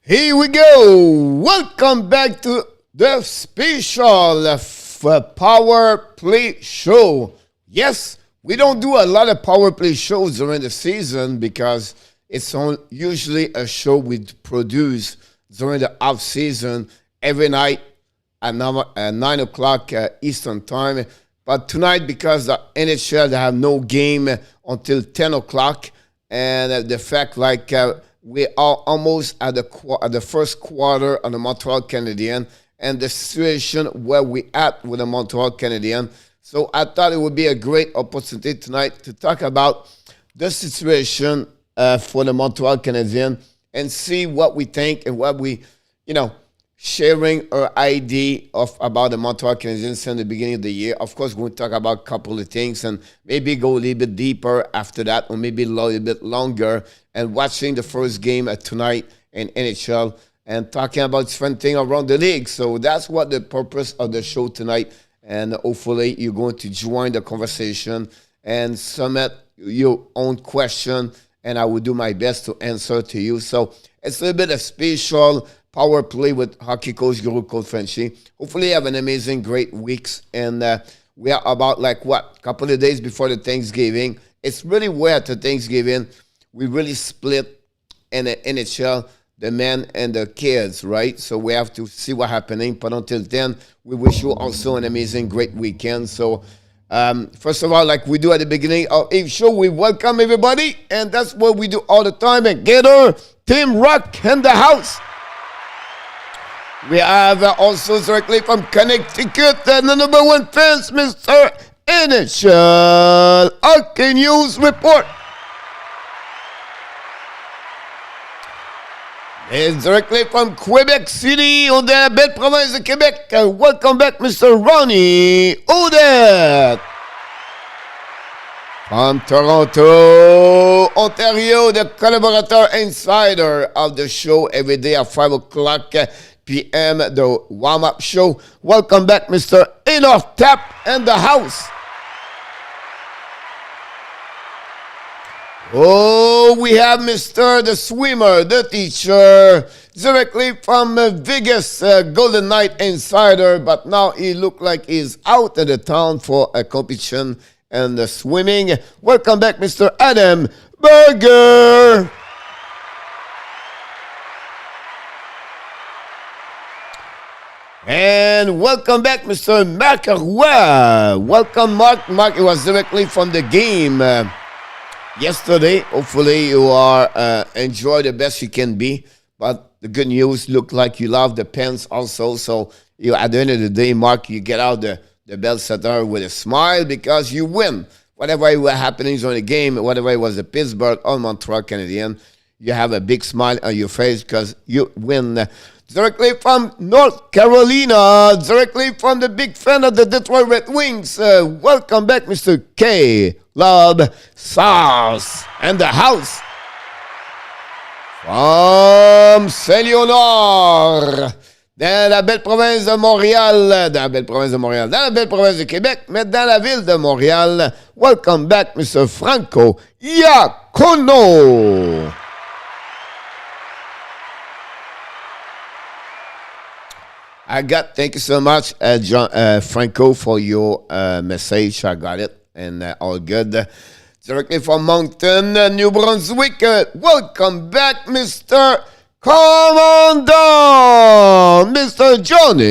Here we go. Welcome back to the special Power Play Show. Yes, we don't do a lot of Power Play shows during the season because it's usually a show we produce during the off season every night at 9 o'clock Eastern Time. But tonight, because the NHL they have no game until 10 o'clock, and the fact we are almost at the first quarter of the Montreal Canadiens and the situation where we at with the Montreal Canadiens. So I thought it would be a great opportunity tonight to talk about the situation for the Montreal Canadiens and see what we think and what we, sharing our idea about the Montreal Canadiens since the beginning of the year. Of course, we'll talk about a couple of things and maybe go a little bit deeper after that, or maybe a little bit longer, and watching the first game tonight in NHL and talking about different things around the league. So that's what the purpose of the show tonight. And hopefully you're going to join the conversation and submit your own question, and I will do my best to answer to you. So it's a little bit of special power play with hockey coach Guru Coach Frenchy. Hopefully you have an amazing, great weeks. And we are about a couple of days before the Thanksgiving. It's really weird to Thanksgiving. We really split in the NHL, the men and the kids, right? So we have to see what's happening. But until then, we wish you also an amazing, great weekend. So first of all, like we do at the beginning of each show, we welcome everybody. And that's what we do all the time. And Gator, Team Rock in the house. We have also directly from Connecticut, the number one fans, Mr. NHL Hockey News Report. And directly from Quebec City, on the belle province de Québec, welcome back, Mr. Ronnie Odette. From Toronto, Ontario, the collaborator insider of the show every day at 5 o'clock p.m., the warm-up show. Welcome back, Mr. Enoch Tap in the house. Oh, we have Mr. the swimmer, the teacher, directly from Vegas, Golden Knight insider, but now he look like he's out of the town for a competition and swimming. Welcome back, Mr. Adam Berger. And welcome back, Mr. Marc Roy. Welcome, Mark. Mark, it was directly from the game yesterday. Hopefully you are enjoy the best you can be. But the good news, look like you love the Pens also. So at the end of the day, Mark, you get out the bell setter with a smile because you win. Whatever was happening during the game, whatever it was the Pittsburgh or Montreal Canadiens, you have a big smile on your face because you win. Directly from North Carolina, directly from the big fan of the Detroit Red Wings, welcome back, Mr. K. Love Sauce and the house. From Saint-Léonard, dans la belle province de Montréal, dans la belle province de Québec, mais dans la ville de Montréal, welcome back, Mr. Franco Iacono. Thank you so much, Franco, for your message. I got it, and all good. Directly from Moncton, New Brunswick, welcome back, Mr. Commandant, Mr. Johnny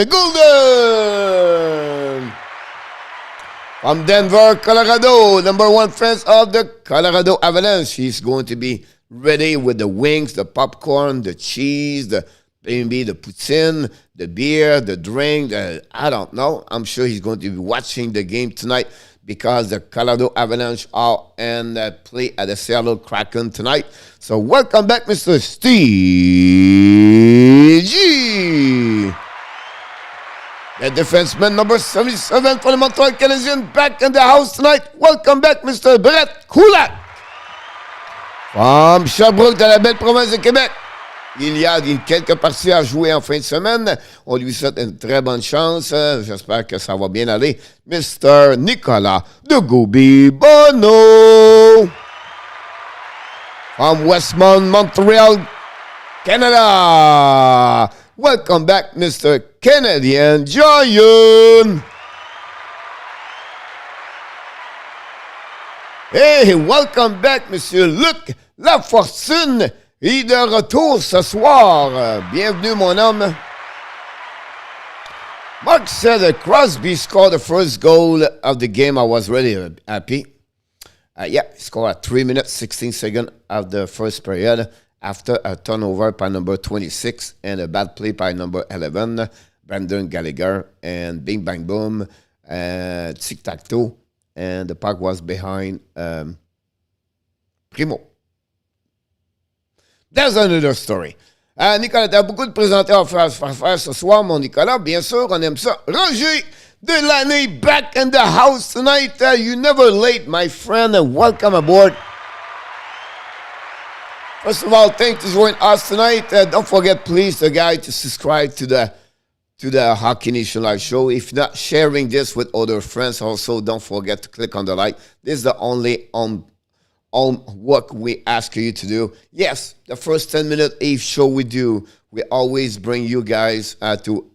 Golden. From Denver, Colorado, number one fans of the Colorado Avalanche. He's going to be ready with the wings, the popcorn, the cheese, maybe the poutine, the beer, the drink, I don't know. I'm sure he's going to be watching the game tonight because the Colorado Avalanche are and play at the Seattle Kraken tonight. So welcome back, Mr. Steve G. The defenseman number 77 for the Montreal Canadiens back in the house tonight. Welcome back, Mr. Brett Kulak. From Sherbrooke, dans la belle province de Québec. Il y a quelques parties à jouer en fin de semaine. On lui souhaite une très bonne chance. J'espère que ça va bien aller. Mr. Nicolas de Gobi Bono. from Westmount, Montreal, Canada. Welcome back, Mr. Canadian Giant. Hey, welcome back, Monsieur Luc Lafortune. Il est de retour ce soir. Bienvenue, mon homme. Mark said Crosby scored the first goal of the game. I was really happy. He scored at 3 minutes, 16 seconds of the first period after a turnover by number 26 and a bad play by number 11, Brandon Gallagher. And bing, bang, boom, tic-tac-toe. And the puck was behind Primo. There's another story. Nicolas, tu as beaucoup de présenteurs à faire ce soir, mon Nicolas. Bien sûr, on aime ça. Roger Delaney back in the house tonight. You're never late, my friend, and welcome aboard. First of all, thanks for joining us tonight. Don't forget, please, the guy, to subscribe to the Hockey Nation Live show. If not, sharing this with other friends. Also, don't forget to click on the like. This is the only on what we ask you to do. Yes, the first 10-minute Eve show we do, we always bring you guys to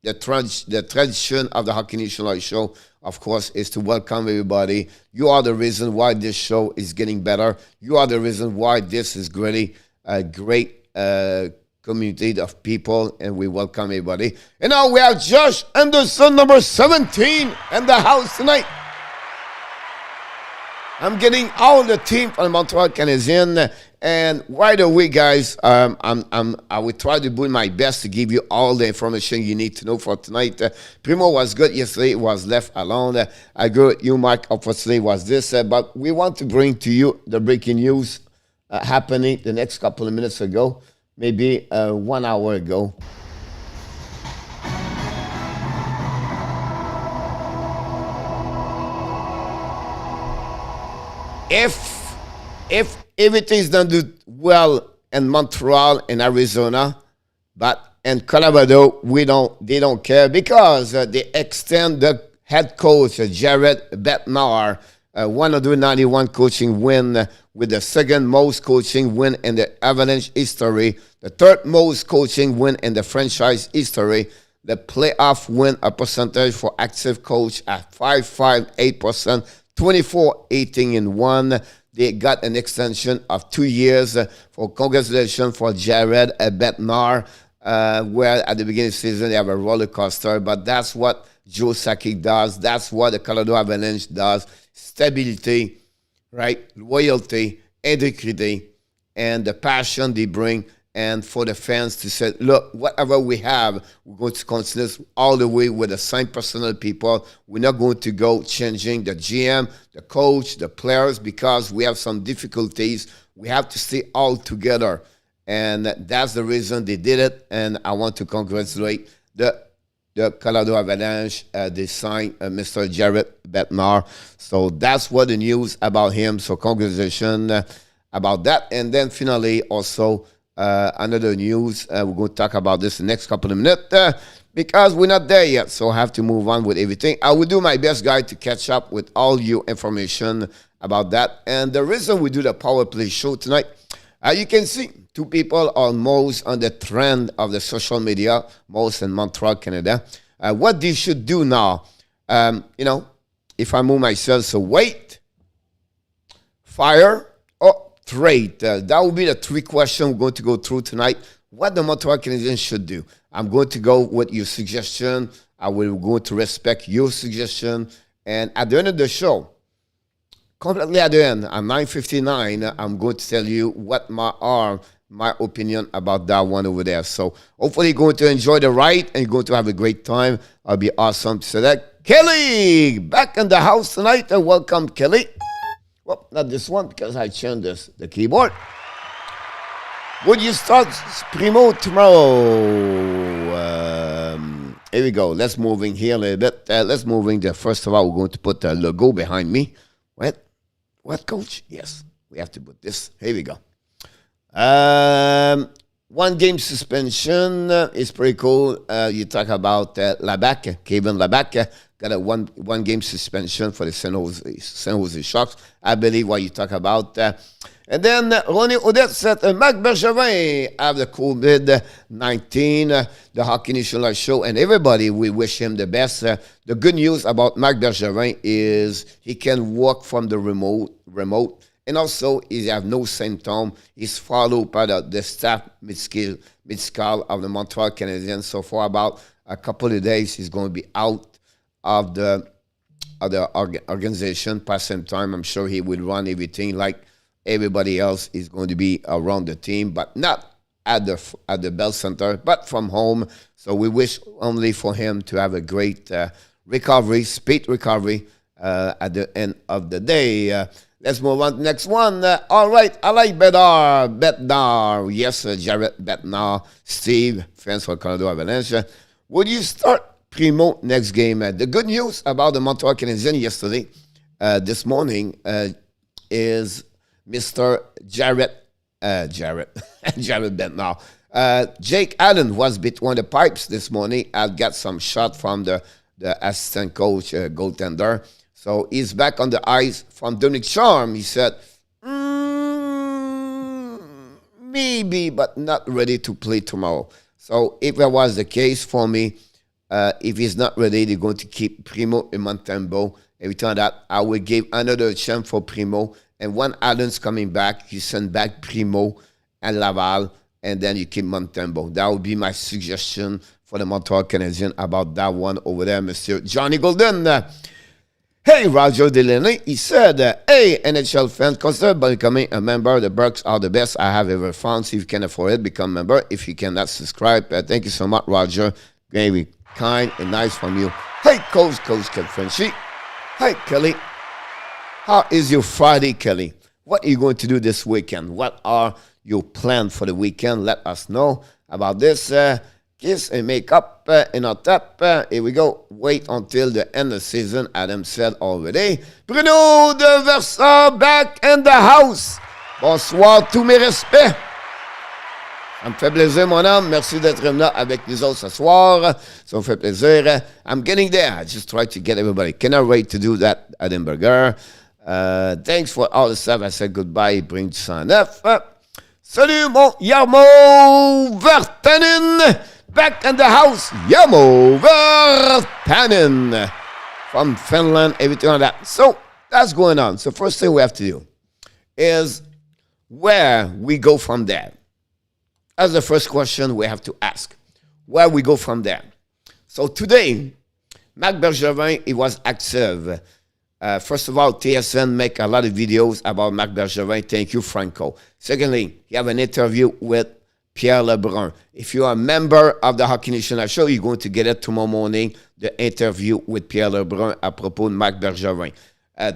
the tradition of the Hockey Nation Live show, of course, is to welcome everybody. You are the reason why this show is getting better. You are the reason why this is really a great community of people, and we welcome everybody. And now we have Josh Anderson, number 17, in the house tonight. I'm getting all the team from Montreal Canadiens, and right away, guys, I will try to do my best to give you all the information you need to know for tonight. Primo was good yesterday; he was left alone. I agree with you, Mark. Unfortunately, was this, but we want to bring to you the breaking news happening the next couple of minutes ago, maybe 1 hour ago. If everything's done well in Montreal and Arizona, but in Colorado, they don't care because they extend the head coach Jared Bednar 191 coaching win with the second most coaching win in the Avalanche history, the third most coaching win in the franchise history. The playoff win a percentage for active coach at 5.58%. 24-18-1. They got an extension of 2 years. For congratulations for Jared Bednar, where at the beginning of the season they have a roller coaster, but that's what Joe Sakic does. That's what the Colorado Avalanche does. Stability, right? Loyalty, integrity, and the passion they bring. And for the fans to say, look, whatever we have, we're going to continue all the way with the same personal people. We're not going to go changing the GM, the coach, the players, because we have some difficulties. We have to stay all together. And that's the reason they did it. And I want to congratulate the Colorado Avalanche. They signed Mr. Jared Bednar. So that's what the news about him. So congratulations about that. And then finally also, another news, we're going to talk about this in the next couple of minutes because we're not there yet, so I have to move on with everything. I will do my best, guys, to catch up with all your information about that. And the reason we do the Power Play show tonight, you can see two people are most on the trend of the social media, most in Montreal, Canada. What they should do now, if I move myself, so wait, fire, trade. That will be the three questions we're going to go through tonight. What the Montreal Canadiens should do. I'm going to go with your suggestion. I will go to respect your suggestion. And at the end of the show, completely at the end, at 9:59, I'm going to tell you what my opinion about that one over there. So hopefully you're going to enjoy the ride and you're going to have a great time. It'll be awesome to say that. Kelly, back in the house tonight. Welcome, Kelly. Well, not this one because I changed the keyboard. Would you start Primo tomorrow? Here we go. Let's move in here a little bit. Let's move in there. First of all, we're going to put the logo behind me. What, coach? Yes, we have to put this. Here we go. 1 game suspension is pretty cool. You talk about Labac, Kevin Labac, got a one game suspension for the San Jose Sharks. I believe what you talk about. And then Ronnie Odette said, Marc Bergevin have the COVID-19, the Hockey National Show, and everybody, we wish him the best. The good news about Marc Bergevin is he can work from the remote. And also, he have no symptom. He's followed by the staff medical of the Montreal Canadiens. So for about a couple of days, he's going to be out of the organization. Past some time, I'm sure he will run everything like everybody else is going to be around the team, but not at the Bell Center, but from home. So we wish only for him to have a great recovery, speed recovery at the end of the day. Let's move on to the next one. All right, I like Bednar. Yes, Jared Bednar. Steve, fans for Colorado Avalanche. Would you start Primo next game? The good news about the Montreal Canadiens yesterday, this morning, is Mr. Jared Bednar. Jake Allen was between the pipes this morning. I got some shot from the assistant coach, goaltender. So he's back on the ice from Dominic Charm. He said, maybe, but not ready to play tomorrow. So if that was the case for me, if he's not ready, they're going to keep Primo and Montembeault. Every time that, I will give another chance for Primo. And when Allen's coming back, you send back Primo and Laval, and then you keep Montembeault. That would be my suggestion for the Montreal Canadiens about that one over there, Mr. Johnny Golden. Hey, Roger Delaney, he said, hey, NHL fans, consider becoming a member. The Bucks are the best I have ever found. See if you can afford it, become a member. If you cannot subscribe, thank you so much, Roger. Very kind and nice from you. Hey, Coach Frenchy. Hey, Kelly. How is your Friday, Kelly? What are you going to do this weekend? What are your plans for the weekend? Let us know about this. Kiss and makeup in our tap. Here we go. Wait until the end of the season. Adam said already. Bruno de Versa back in the house. Bonsoir, tous mes respects. Ça me fait plaisir, mon homme. Merci d'être là avec nous autres ce soir. Ça me fait plaisir. I'm getting there. I just try to get everybody. Cannot wait to do that at Edinburgh. Thanks for all the stuff. I said goodbye. Bring to 109. Salut, mon Jarmo Vertanen. Back in the house, Jarmo Vertanen from Finland, everything like that. So that's going on. So first thing we have to do is where we go from there. That's the first question we have to ask. Where we go from there. So today, Marc Bergevin, he was active. First of all, TSN make a lot of videos about Marc Bergevin. Thank you, Franco. Secondly, he have an interview with Pierre Lebrun. If you are a member of the Hockey National Show, you're going to get it tomorrow morning, the interview with Pierre Lebrun à propos de Marc Bergevin.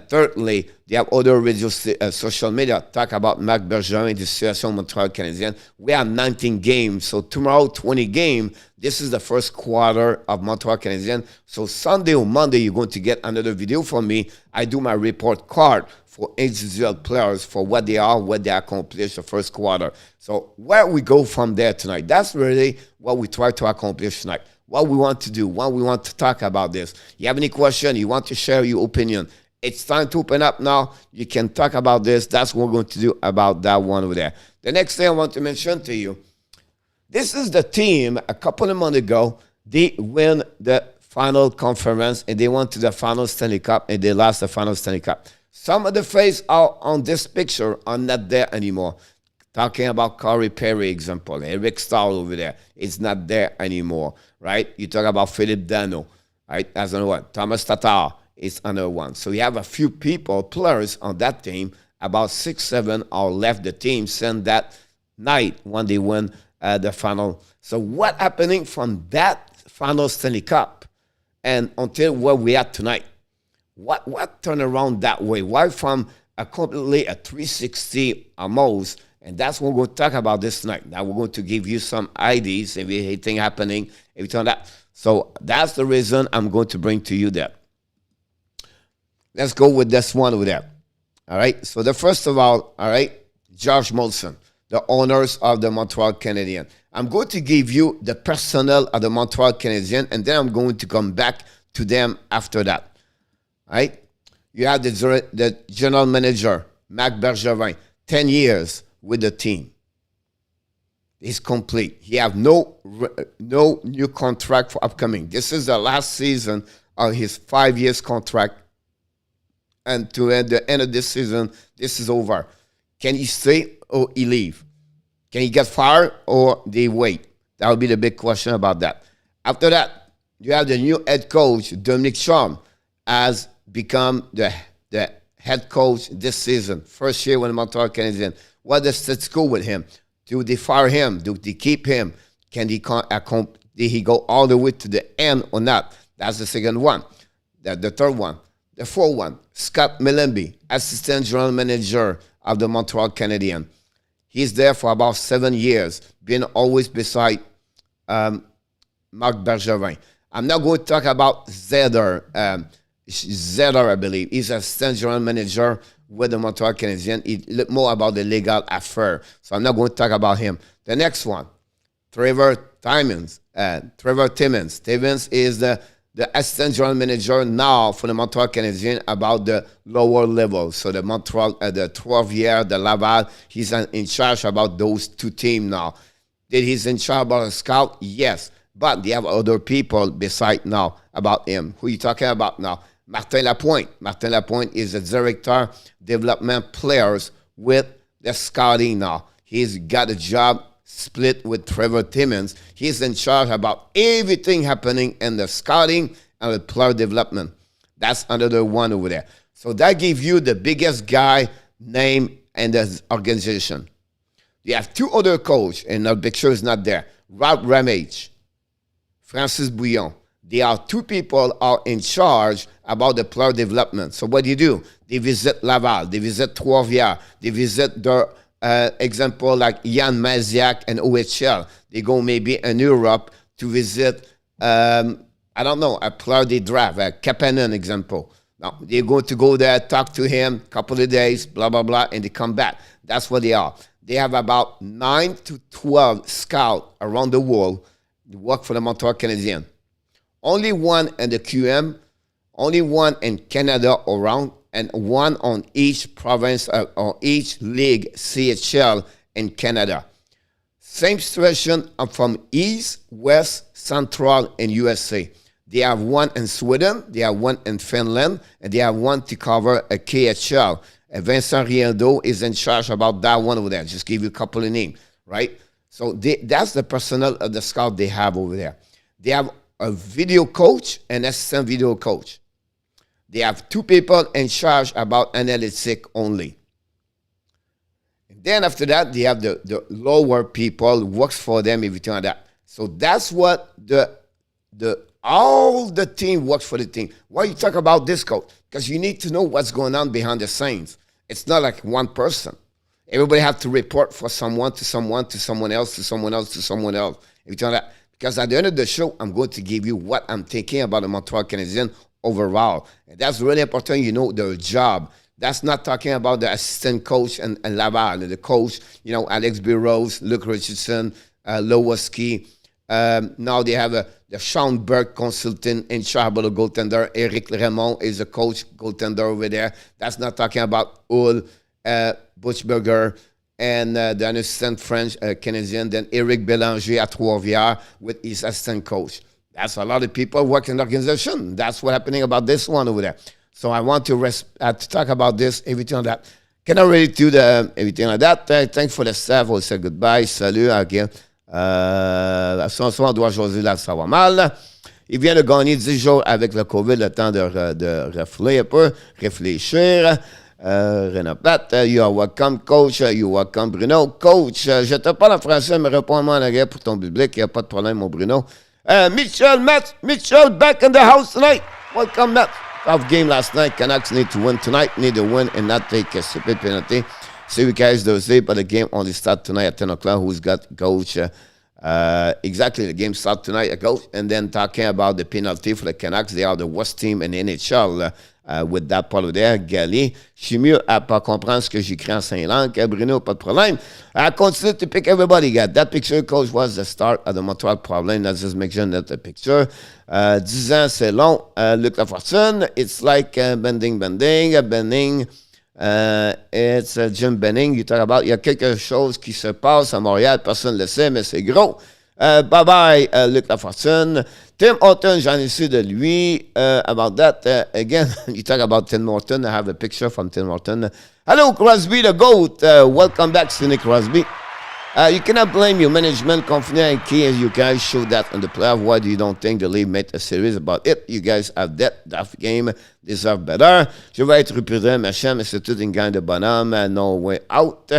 Thirdly, they have other radio social media talk about Marc Bergevin, the situation Montreal Canadiens. We have 19 games, so tomorrow 20 games. This is the first quarter of Montreal Canadiens. So Sunday or Monday, you're going to get another video from me. I do my report card for individual players for what they are, what they accomplished the first quarter. So where we go from there tonight, that's really what we try to accomplish tonight. What we want to do, what we want to talk about this. You have any question, you want to share your opinion, it's time to open up now. You can talk about this. That's what we're going to do about that one over there. The next thing I want to mention to you, this is the team a couple of months ago. They win the final conference and they went to the final Stanley Cup and they lost the final Stanley Cup. Some of the faces are on this picture are not there anymore. Talking about Corey Perry example, Eric Stahl over there, it's not there anymore, right? You talk about Philip Dano, right? That's another one. Thomas Tatar is another one. So you have a few people, players on that team. About 6, 7 are left the team since that night when they win the final. So what happening from that final Stanley Cup and until where we are tonight? What turned around that way? Why from a completely a 360 almost? And that's what we're going to talk about this night. Now we're going to give you some ideas, everything happening, everything like that. So that's the reason I'm going to bring to you that. Let's go with this one over there. All right. So the first of all right, Josh Molson. the owners of the Montreal Canadiens. I'm going to give you the personnel of the Montreal Canadiens, and then I'm going to come back to them after that. All right? You have the general manager, Marc Bergevin, 10 years with the team. He's complete. He have no new contract for upcoming. This is the last season of his 5 years contract. And to the end of this season, this is over. Can he stay or he leave? Can he get fired or they wait? That would be the big question about that. After that, you have the new head coach, Dominic Charm, has become the head coach this season. First year with the Montreal Canadiens. What does status quo with him? Do they fire him? Do they keep him? Did he go all the way to the end or not? That's the second one. The third one. The fourth one, Scott Millenby, assistant general manager of the Montreal Canadiens. He's there for about 7 years, been always beside Marc Bergevin. I'm not going to talk about Zeder. Zeder, I believe. He's assistant general manager with the Montreal Canadiens. He look more about the legal affair. So I'm not going to talk about him. The next one, Trevor Timmins. Timmins is the assistant general manager now for the Montreal Canadiens about the lower level. So the Montreal, the 12-year, the Laval, he's in charge about those two teams now. Did he's in charge about a scout? Yes. But they have other people beside now about him. Who are you talking about now? Martin Lapointe. Martin Lapointe is the director development players with the scouting now. He's got a job split with Trevor Timmins. He's in charge about everything happening in the scouting and the player development. That's another one over there. So that gives you the biggest guy name in the organization. You have two other coaches, and the picture is not there. Rob Ramage, Francis Bouillon. They are two people are in charge about the player development. So what do? They visit Laval. They visit Trois-Rivières. They visit the example like Jan Maziak and OHL. They go maybe in Europe to visit, I don't know, a player they draft, a Kapanen example. Now, they're going to go there, talk to him, couple of days, blah, blah, blah, and they come back. That's what they are. They have about 9 to 12 scouts around the world who work for the Montreal Canadiens. Only one in the QM, only one in Canada around, and one on each province or each league, CHL in Canada. Same situation from East, West, Central, and USA. They have one in Sweden, they have one in Finland, and they have one to cover a KHL. And Vincent Riendeau is in charge about that one over there. Just give you a couple of names, right? So that's the personnel of the scout they have over there. They have a video coach and assistant video coach. They have two people in charge about analytics only. And then after that, they have the lower people, works for them, everything like that. So that's what all the team works for the team. Why you talk about this coach? Because you need to know what's going on behind the scenes. It's not like one person. Everybody have to report for someone to someone to someone else to someone else to someone else. Everything like that. Because at the end of the show, I'm going to give you what I'm thinking about the Montreal Canadiens overall. And that's really important, you know, their job. That's not talking about the assistant coach and Laval, the coach, you know, Alex Burrows, Luke Richardson, Lowoski. Now they have the Sean Burke consultant in charge of the goaltender. Eric Raymond is a coach goaltender over there. That's not talking about Hull, Buchberger, and the assistant French Canadian. Then Eric Bélanger at Trois-Rivières with his assistant coach. That's a lot of people working in the organization. That's what's happening about this one over there. So I want to talk about this, everything like that. Cannot really do everything like that. Thanks for the staff. We'll say goodbye. Salut. Again. Ce soir, on doit choisir là, ça va mal. Il vient de gagner 10 jours avec le COVID, le temps de refléter un peu, réfléchir. Renaud Platt, you are welcome, coach. You are welcome, Bruno. Coach, je te parle en français, mais réponds-moi en anglais pour ton public. Il n'y a pas de problème, mon Bruno. Mitchell, back in the house tonight. Welcome, Matt. Tough game last night. Canucks need to win tonight. Need to win and not take a stupid penalty. See you guys Thursday, but the game only starts tonight at 10 o'clock. Who's got coach Exactly, the game started tonight ago. And then talking about the penalty for the Canucks, they are the worst team in the NHL with that part of there. Gali, je suis mieux à pas comprendre ce que j'écris en 5 langues. Bruno, pas de problème. I continue to pick everybody. Got that picture, coach, was the start of the Montreal problem. Let's just make sure that the picture. 10 ans, c'est long. Luc Lafortune, it's like bending. It's Jim Benning. You talk about, il y a quelque chose qui se passe à Montréal, personne ne le sait, mais c'est gros. Bye-bye, Luc Lafortune. Tim Horton, j'en ai su de lui. About that, again, you talk about Tim Horton. I have a picture from Tim Horton. Hello, Crosby the GOAT. Welcome back, Sidney Crosby. You cannot blame your management. Confident and key as you guys showed that on the playoff. Why do you don't think the league made a series about it? You guys have that game deserve better. Je vais être prudent, machin, mais c'est tout une gang de bonhomme. No way out.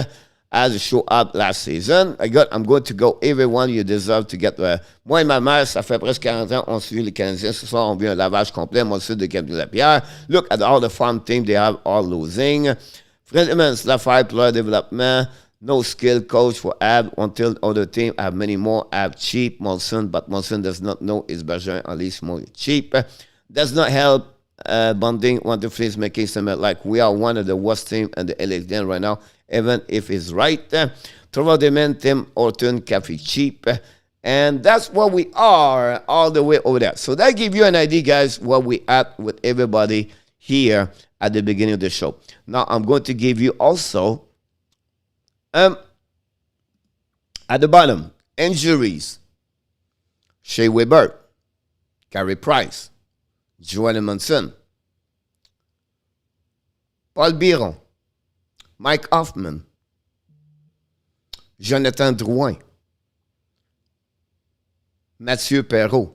As a show up last season. I'm going to go. Everyone, you deserve to get. Moi et ma mère, ça fait presque 40 ans, on suit les Canadiens. Ce soir, on vit un lavage complet. Moi, c'est de Cap-de-la-Pierre. Look at all the farm team they have all losing. Fredemans, l'affaire, player development. No skill coach for Ab until other team have many more. Ab cheap, Molson, but Molson does not know his Bergeron at least more cheap. Does not help bonding. Want the Flames making some like we are one of the worst team in the LA right now, even if it's right. Trevor Demen, Tim Horton, Cafe cheap. And that's what we are all the way over there. So that gives you an idea, guys, where we at with everybody here at the beginning of the show. Now, I'm going to give you also at the bottom, injuries. Shea Weber, Carey Price, Joel Edmondson, Paul Biron, Mike Hoffman, Jonathan Drouin, Mathieu Perreault,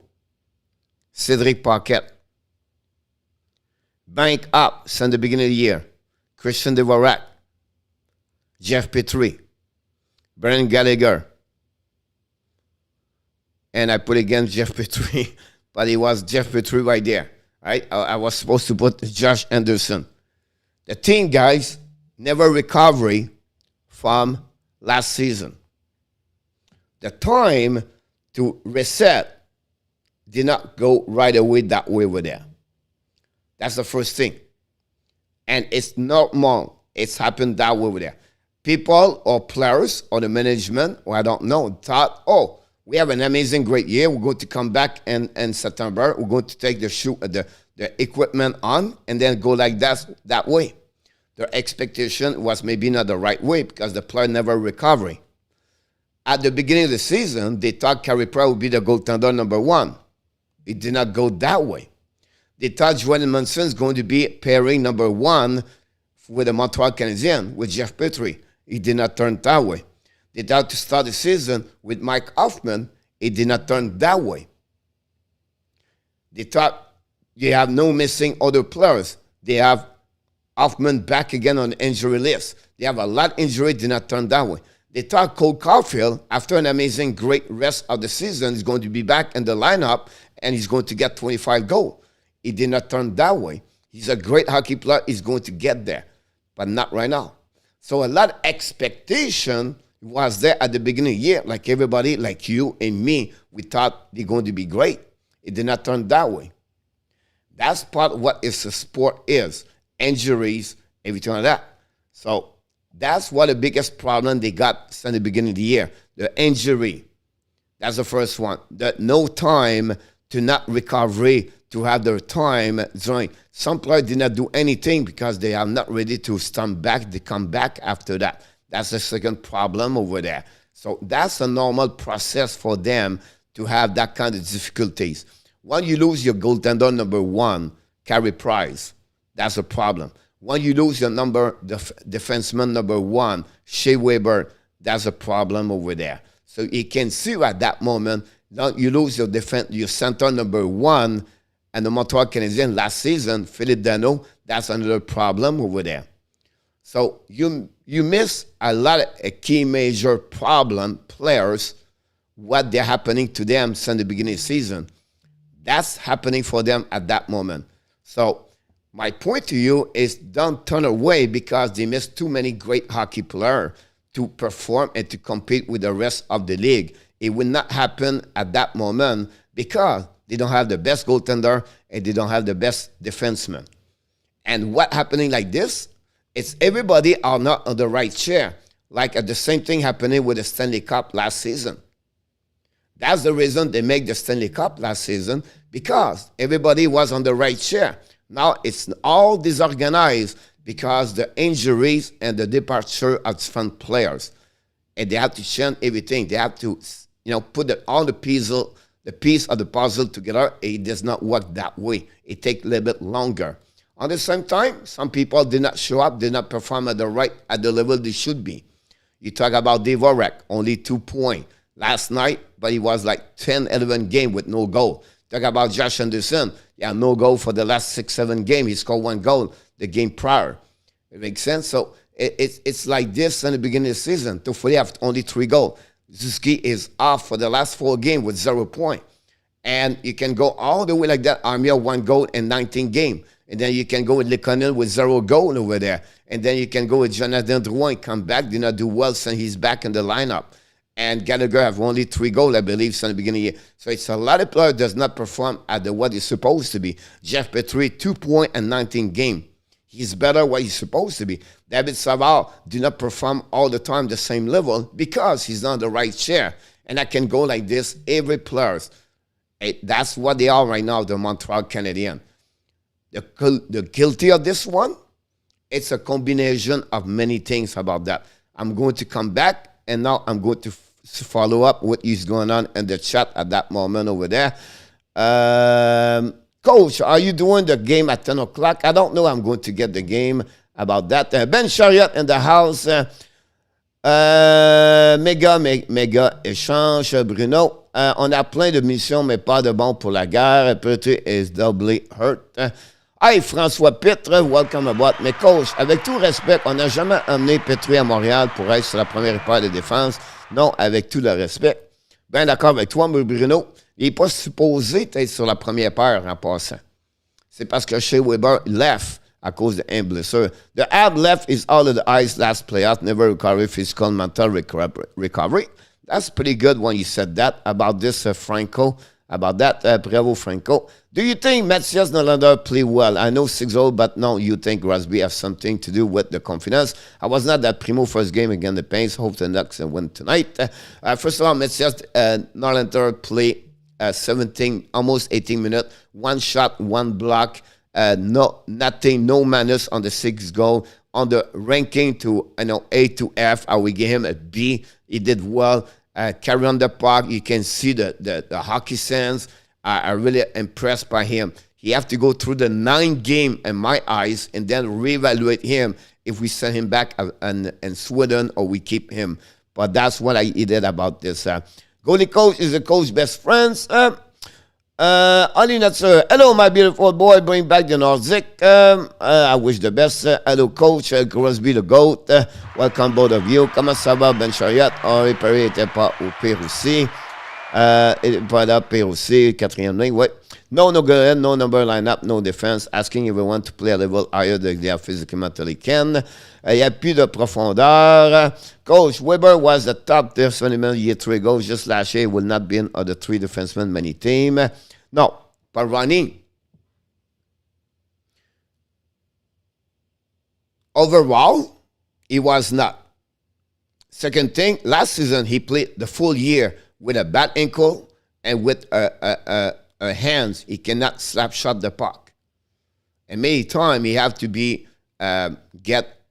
Cédric Paquette, Bank Up since the beginning of the year, Christian Dvorak, Jeff Petrie, Brendan Gallagher, and I put again Jeff Petrie, but it was Jeff Petrie right there. Right? I was supposed to put Josh Anderson. The team, guys, never recovery from last season. The time to reset did not go right away that way over there. That's the first thing. And it's normal. It's happened that way over there. People or players or the management, or I don't know, thought, oh, we have an amazing, great year. We're going to come back in September. We're going to take the equipment on and then go like that way. Their expectation was maybe not the right way because the player never recovered. At the beginning of the season, they thought Carey Price would be the goaltender number one. It did not go that way. They thought Joel Edmondson is going to be pairing number one with the Montreal Canadiens with Jeff Petrie. It did not turn that way. They thought to start the season with Mike Hoffman. It did not turn that way. They thought you have no missing other players. They have Hoffman back again on the injury list. They have a lot of injury. It did not turn that way. They thought Cole Caulfield, after an amazing, great rest of the season, is going to be back in the lineup and he's going to get 25 goals. It did not turn that way. He's a great hockey player. He's going to get there, but not right now. So a lot of expectation was there at the beginning of the year. Like everybody, like you and me, we thought they're going to be great. It did not turn that way. That's part of what a sport is. Injuries, everything like that. So that's what the biggest problem they got since the beginning of the year. The injury. That's the first one. That no time to not recovery, to have their time during. Some players did not do anything because they are not ready to stand back. They come back after that. That's the second problem over there. So that's a normal process for them to have that kind of difficulties. When you lose your goaltender number one, Carey Price, that's a problem. When you lose your defenseman number one, Shea Weber, that's a problem over there. So you can see at that moment, you lose your center number one, and the Montreal Canadiens last season, Philippe Danault, that's another problem over there. So you miss a lot of key major problem players, what they're happening to them since the beginning of the season. That's happening for them at that moment. So my point to you is don't turn away because they missed too many great hockey players to perform and to compete with the rest of the league. it will not happen at that moment because they don't have the best goaltender and they don't have the best defenseman. And what happening like this, it's everybody are not on the right chair. Like the same thing happening with the Stanley Cup last season. That's the reason they make the Stanley Cup last season, because everybody was on the right chair. Now it's all disorganized because the injuries and the departure of different players. And they have to change everything. They have to, put all the piece of the puzzle together. It does not work that way. It takes a little bit longer. At the same time, some people did not show up, did not perform at the level they should be. You talk about Dvorak, only 2 points last night, but he was like 10, 11 games with no goal. Talk about Josh Anderson. No goal for the last 6, 7 games. He scored 1 goal the game prior. It makes sense? So it's like this in the beginning of the season. Toffoli have only 3 goals. Zuski is off for the last 4 games with 0 points. And you can go all the way like that. Armia 1 goal in 19 games. And then you can go with Lekonen with 0 goal over there. And then you can go with Jonathan Drouin, come back, did not do well since he's back in the lineup. And Gallagher have only 3 goals, I believe, since the beginning of the year. So it's a lot of players does not perform at what he's supposed to be. Jeff Petrie, 2 points and 19 games. He's better what he's supposed to be. David Savard did not perform all the time the same level because he's not on the right chair. And I can go like this, every player. That's what they are right now, the Montreal Canadiens. The guilty of this one, it's a combination of many things about that. I'm going to come back, and now I'm going to follow up what is going on in the chat at that moment over there. Coach, are you doing the game at 10 o'clock? I don't know. I'm going to get the game about that. Ben Chariot in the house. Méga échange, Bruno. On a plein de missions, mais pas de bons pour la guerre. Petrie is doubly hurt. Hey, François Pitre, welcome aboard. Mais coach, avec tout respect, on n'a jamais amené Petrie à Montréal pour être sur la première paire de défense. Non, avec tout le respect. Bien d'accord avec toi, Bruno. Il n'est pas supposé être sur la première paire en passant. C'est parce que Shea Weber left à cause d'une blessure. The ab left is all of the ice last playoff, never recovery, physical, mental recovery. That's pretty good when you said that about this, Franco. About that, bravo, Franco. Do you think Matthias Nylander play well? I know 6-0, but no, you think Crosby has something to do with the confidence? I was not that primo first game against the Pains. Hope the Ducks win tonight. First of all, Matthias Nylander play 17, almost 18 minutes. 1 shot, 1 block. Nothing, no minus on the 6 goal. On the ranking to A to F, I will give him a B. He did well. Carry on the puck. You can see the hockey sense. I'm really impressed by him. He have to go through the 9 game in my eyes and then reevaluate him if we send him back in Sweden or we keep him. But that's what I did about this. Goalie coach is the coach's best friends. Ali Natsu, hello, my beautiful boy. Bring back the Nordic. I wish the best. Hello, coach. Crosby, the GOAT. Welcome, both of you. Comment ça va, Ben Chariot? Henri Perry n'était pas au pire aussi. Pas là, pire aussi. 4e ligne, ouais. No good end, no number lineup, no defense. Asking everyone to play a level higher than they are physically, mentally can. Il n'y a plus de profondeur. Coach, Weber was the top defenseman year 3 ago. Just last year, will not be in the 3 defensemen many team. No, but running. Overall, he was not. Second thing, last season, he played the full year with a bad ankle and with hands. He cannot slap shot the puck. And many times, he have to be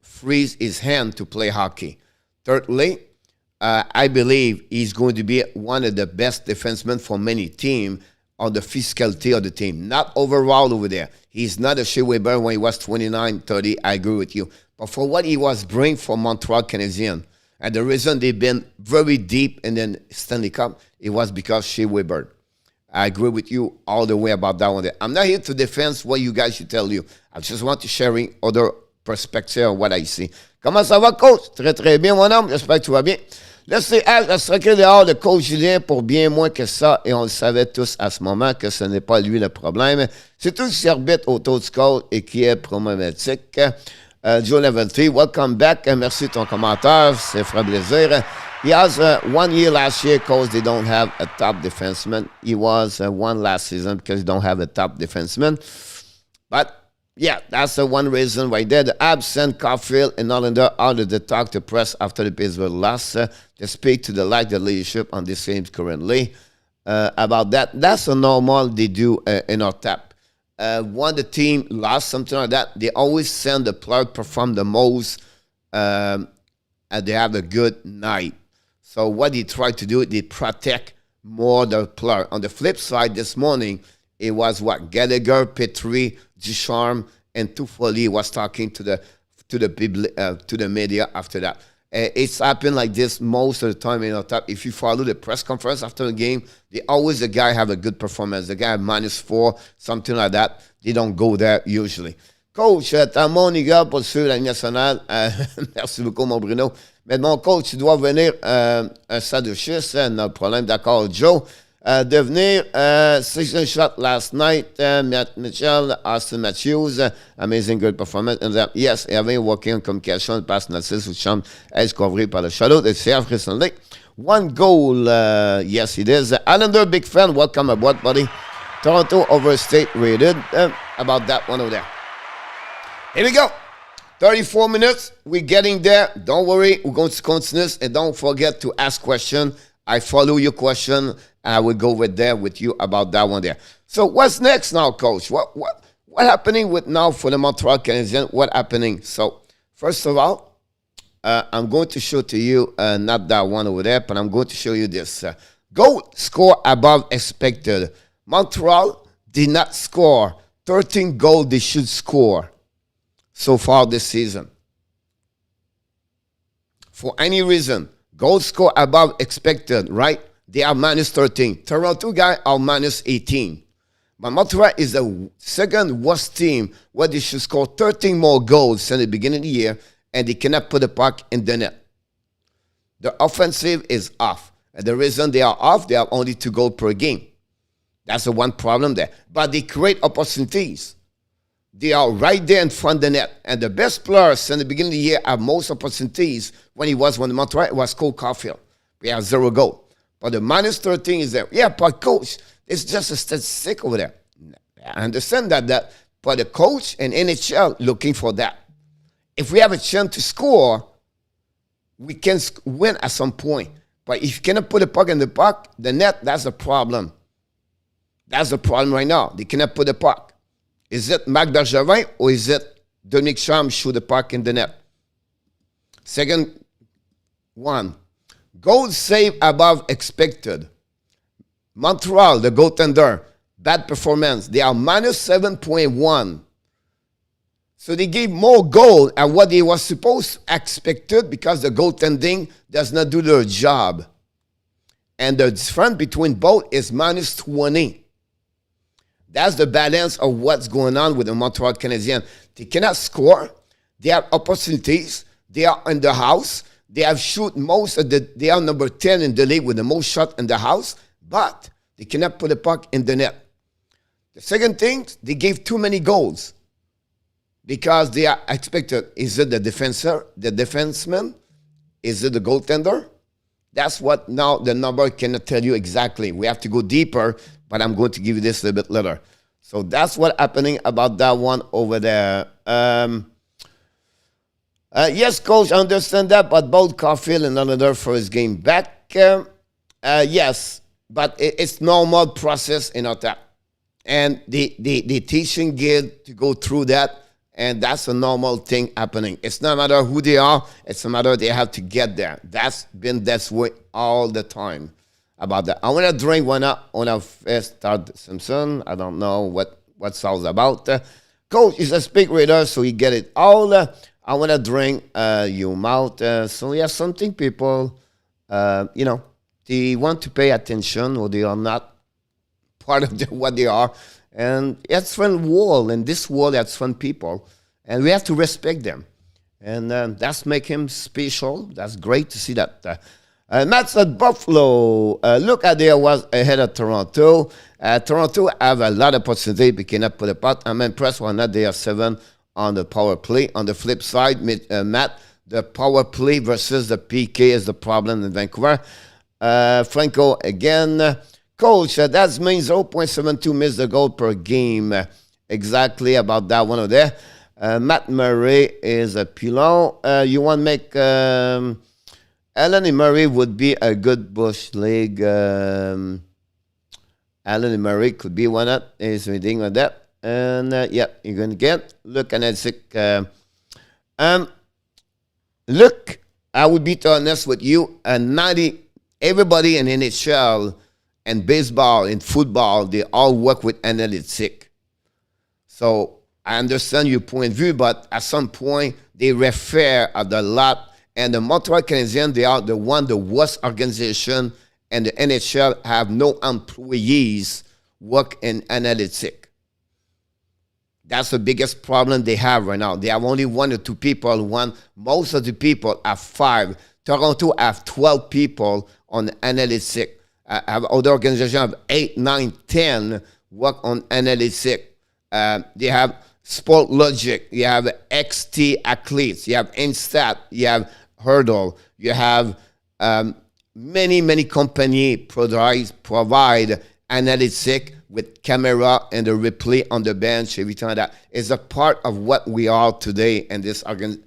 freeze his hand to play hockey. Thirdly, I believe he's going to be one of the best defensemen for many teams on the physicality of the team. Not overall over there. He's not a Shea Weber when he was 29, 30. I agree with you. But for what he was bringing for Montreal Canadiens, and the reason they've been very deep in the Stanley Cup, it was because Shea Weber. I agree with you all the way about that one. I'm not here to defend what you guys should tell you. I just want to sharing other perspective of what I see. Comment ça va, coach? Très, très bien, mon homme. J'espère que tu vas bien. Laissez sacré dehors le coach Julien pour bien moins que ça, et on le savait tous à ce moment que ce n'est pas lui le problème. C'est tout ce arbitre autour du score et qui est problématique. Joe Leventy, welcome back. Merci de ton commentaire. C'est fera plaisir. He has 1 year last year because they don't have a top defenseman. He was one last season because they don't have a top defenseman. But yeah, that's the one reason why they're the absent Caulfield and Nollander out of the talk to press after the Pittsburgh loss. They speak to the leadership on this team currently about that. That's a normal they do in our tap. When the team lost, something like that, they always send the player perform the most and they have a good night. So what they try to do, they protect more the player. On the flip side, this morning, it was what? Gallagher, Petrie, Ducharme, and Toffoli was talking to the media after that. It's happened like this most of the time in our top. If you follow the press conference after the game, the guy have a good performance. The guy have -4, something like that. They don't go there usually. Coach, t'as mon gars pour suivre la Ligue nationale. Merci beaucoup, mon Bruno. Mais mon coach, tu dois venir un Sadouchis, no problème, d'accord, Joe. De venir, 6 shot last night, Matt Mitchell, Austin Matthews, amazing good performance. And yes, having working on communication, pass Narcisse ou Champ, est couvert par le shadow de CF recently. 1 goal, yes, it is. Islander, big fan, welcome aboard, buddy. Toronto overstate rated, about that one over there. Here we go. 34 minutes. We're getting there. Don't worry. We're going to continue. And don't forget to ask questions. I follow your question. And I will go with you about that one there. So what's next now, Coach? What happening with now for the Montreal Canadiens? What happening? So first of all, I'm going to show to you, not that one over there, but I'm going to show you this. Goal score above expected. Montreal did not score 13 goals they should score so far this season. For any reason, goal score above expected, right? They are -13. Toronto guys are -18. But Montreal is the second worst team where they should score 13 more goals since the beginning of the year, and they cannot put the puck in the net. The offensive is off. And the reason they are off, they have only 2 goals per game. That's the one problem there. But they create opportunities. They are right there in front of the net. And the best players since the beginning of the year have most opportunities when the Montreal was Cole Caulfield. We have 0 goal. But the -13 is there. Yeah, but coach, it's just a statistic over there. I understand that but the coach and NHL looking for that. If we have a chance to score, we can win at some point. But if you cannot put the puck in the net, that's the problem. That's the problem right now. They cannot put the puck. Is it Marc Bergevin or is it Dominic Cham shoot the puck in the net? Second one, goals saved above expected. Montreal, the goaltender, bad performance. They are -7.1. So they gave more goal at what they were supposed to expected because the goaltending does not do their job. And the difference between both is -20. That's the balance of what's going on with the Montreal Canadiens. They cannot score. They have opportunities. They are in the house. They have shoot most of they are number 10 in the league with the most shot in the house, but they cannot put the puck in the net. The second thing, they gave too many goals because they are expected. Is it the defenseman? Is it the goaltender? That's what now the number cannot tell you exactly. We have to go deeper, but I'm going to give you this a little bit later. So that's what's happening about that one over there. Yes, coach, I understand that, but both Caulfield and another for his game back. Yes, but it's normal process in our tap. And the teaching guild to go through that, and that's a normal thing happening. It's not matter who they are, it's a matter they have to get there. That's been that way all the time about that. I want to drink one up on a first start Simpson. I don't know what's all about. Coach is a speak reader, so he get it all. I want to drink your mouth. So yeah, something people, they want to pay attention or they are not part of what they are. And it's fun world. In this world, it's fun people. And we have to respect them. And that's make him special. That's great to see that. Matt's at Buffalo. Look at there was ahead of Toronto. Toronto have a lot of opportunity picking up for the pot. I'm impressed when not they are 7 on the power play. On the flip side, Matt, the power play versus the PK is the problem in Vancouver. Franco again. Coach, that means 0.72 missed the goal per game. Exactly about that one over there. Matt Murray is a pilon. You want to make Alan and Murray would be a good Bush League. Alan and Murray could be one up. Is reading on that. And yeah, you're going to get. Look, and look, I would be honest with you. 90, everybody in NHL and baseball and football, they all work with analytics. So I understand your point of view, but at some point, they refer at a lot. And the Montreal Canadiens, they are the worst organization, and the NHL have no employees work in analytics. That's the biggest problem they have right now. They have only 1 or 2 people. Most of the people have 5. Toronto have 12 people on analytics. Have other organizations have 8, 9, 10 work on analytics. They have Sport Logic. You have XT Athletes. You have Instat. You have Hurdle. You have many companies provide analytics with camera and the replay on the bench. Everything like that is a part of what we are today in this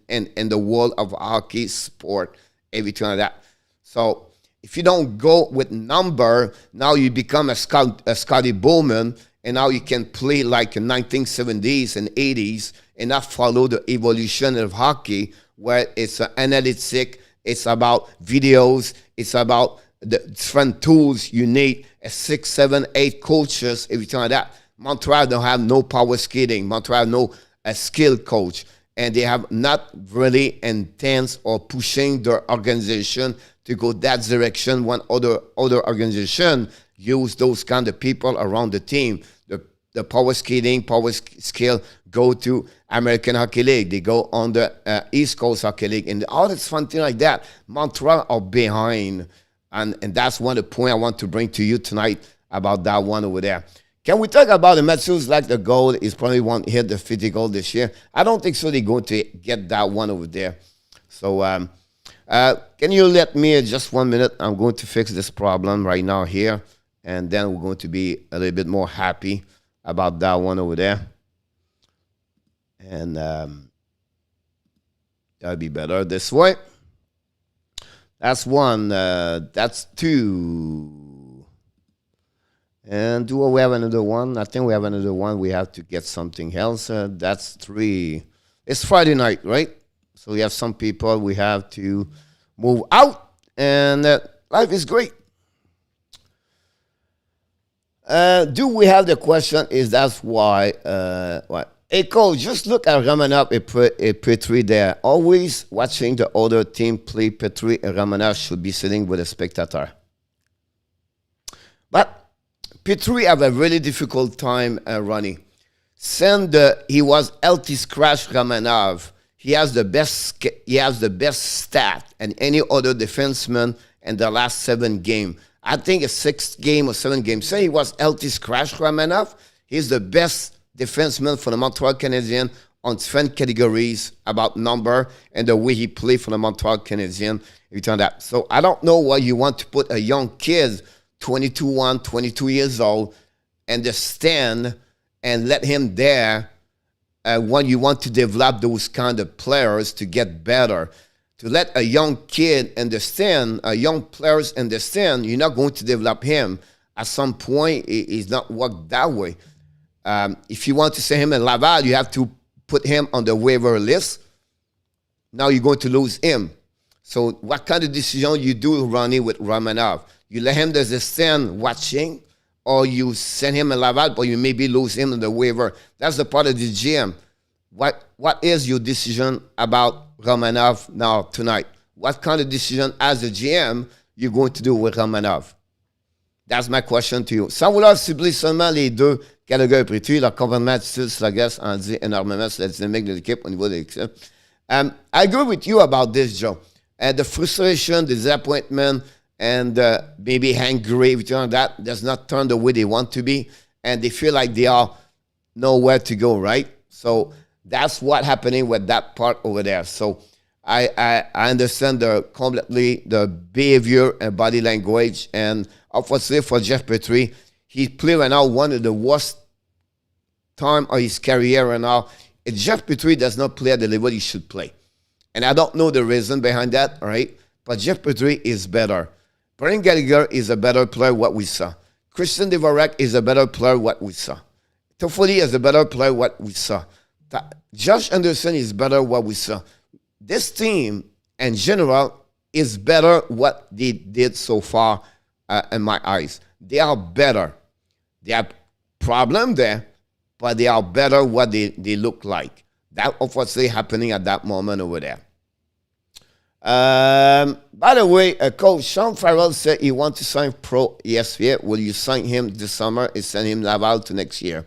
in the world of hockey sport. Everything like that. So if you don't go with number, now you become a Scotty Bowman, and now you can play like in 1970s and 80s and not follow the evolution of hockey, where it's analytic, it's about videos, it's about the different tools you need, 6, 7, 8 coaches, everything like that. Montreal don't have no power skating. Montreal no skill coach. And they have not really intense or pushing their organization to go that direction when other organization use those kind of people around the team. The power skating, power skill go to American Hockey League. They go on the East Coast Hockey League. And all this fun thing like that. Montreal are behind. And that's one of the points I want to bring to you tonight about that one over there. Can we talk about the Matthews like the goal? He's probably won't hit the 50 goal this year. I don't think so they're going to get that one over there. So can you let me just 1 minute? I'm going to fix this problem right now here. And then we're going to be a little bit more happy about that one over there. And that'll be better this way. That's 1. That's 2. And do we have another one? I think we have another one. We have to get something else. That's 3. It's Friday night, right? So we have some people we have to move out. And life is great. Do we have the question? Is that's why? What? Hey, Cole, just look at Romanov and Petrie there. Always watching the other team play. Petrie and Romanov should be sitting with a spectator. But Petrie have a really difficult time running. Since he was healthy scratch Romanov, he has the best stat than any other defenseman in the last 7 games. I think a 6 game or 7 game. Say he was healthy scratch Romanov. He's the best defenseman for the Montreal Canadiens on different categories about number and the way he played for the Montreal Canadiens. That. So I don't know why you want to put a young kid, 22 years old, in the stand and let him there when you want to develop those kind of players to get better. To let a young kid understand, a young players understand, you're not going to develop him. At some point, he's not worked that way. If you want to send him in Laval, you have to put him on the waiver list. Now you're going to lose him. So what kind of decision you do, Ronnie, with Romanov? You let him as a stand watching, or you send him in Laval, but you maybe lose him on the waiver. That's the part of the GM. What is your decision about Romanov now tonight? What kind of decision as a GM you're going to do with Romanov? That's my question to you. Sans vouloir cibler seulement les deux, Calgary et Frenchy, leur comportement attitude sur la glace en dit énormément sur la dynamique de l'équipe au niveau de l'équipe. I agree with you about this, Joe. The frustration, the disappointment, and maybe angry, everything like that does not turn the way they want to be, and they feel like they are nowhere to go, right? So that's what's happening with that part over there. So I understand the behavior and body language. And obviously for Jeff Petrie, he played right now one of the worst time of his career right now. Jeff Petrie does not play at the level he should play. And I don't know the reason behind that, all right? But Jeff Petrie is better. Brian Gallagher is a better player, what we saw. Christian Dvorak is a better player, what we saw. Toffoli is a better player, what we saw. Josh Anderson is better, what we saw. This team, in general, is better what they did so far in my eyes. They are better. They have problem there, but they are better what they look like. That obviously happening at that moment over there. By the way, Coach Sean Farrell said he wants to sign pro ESPN. Will you sign him this summer and send him Laval to next year?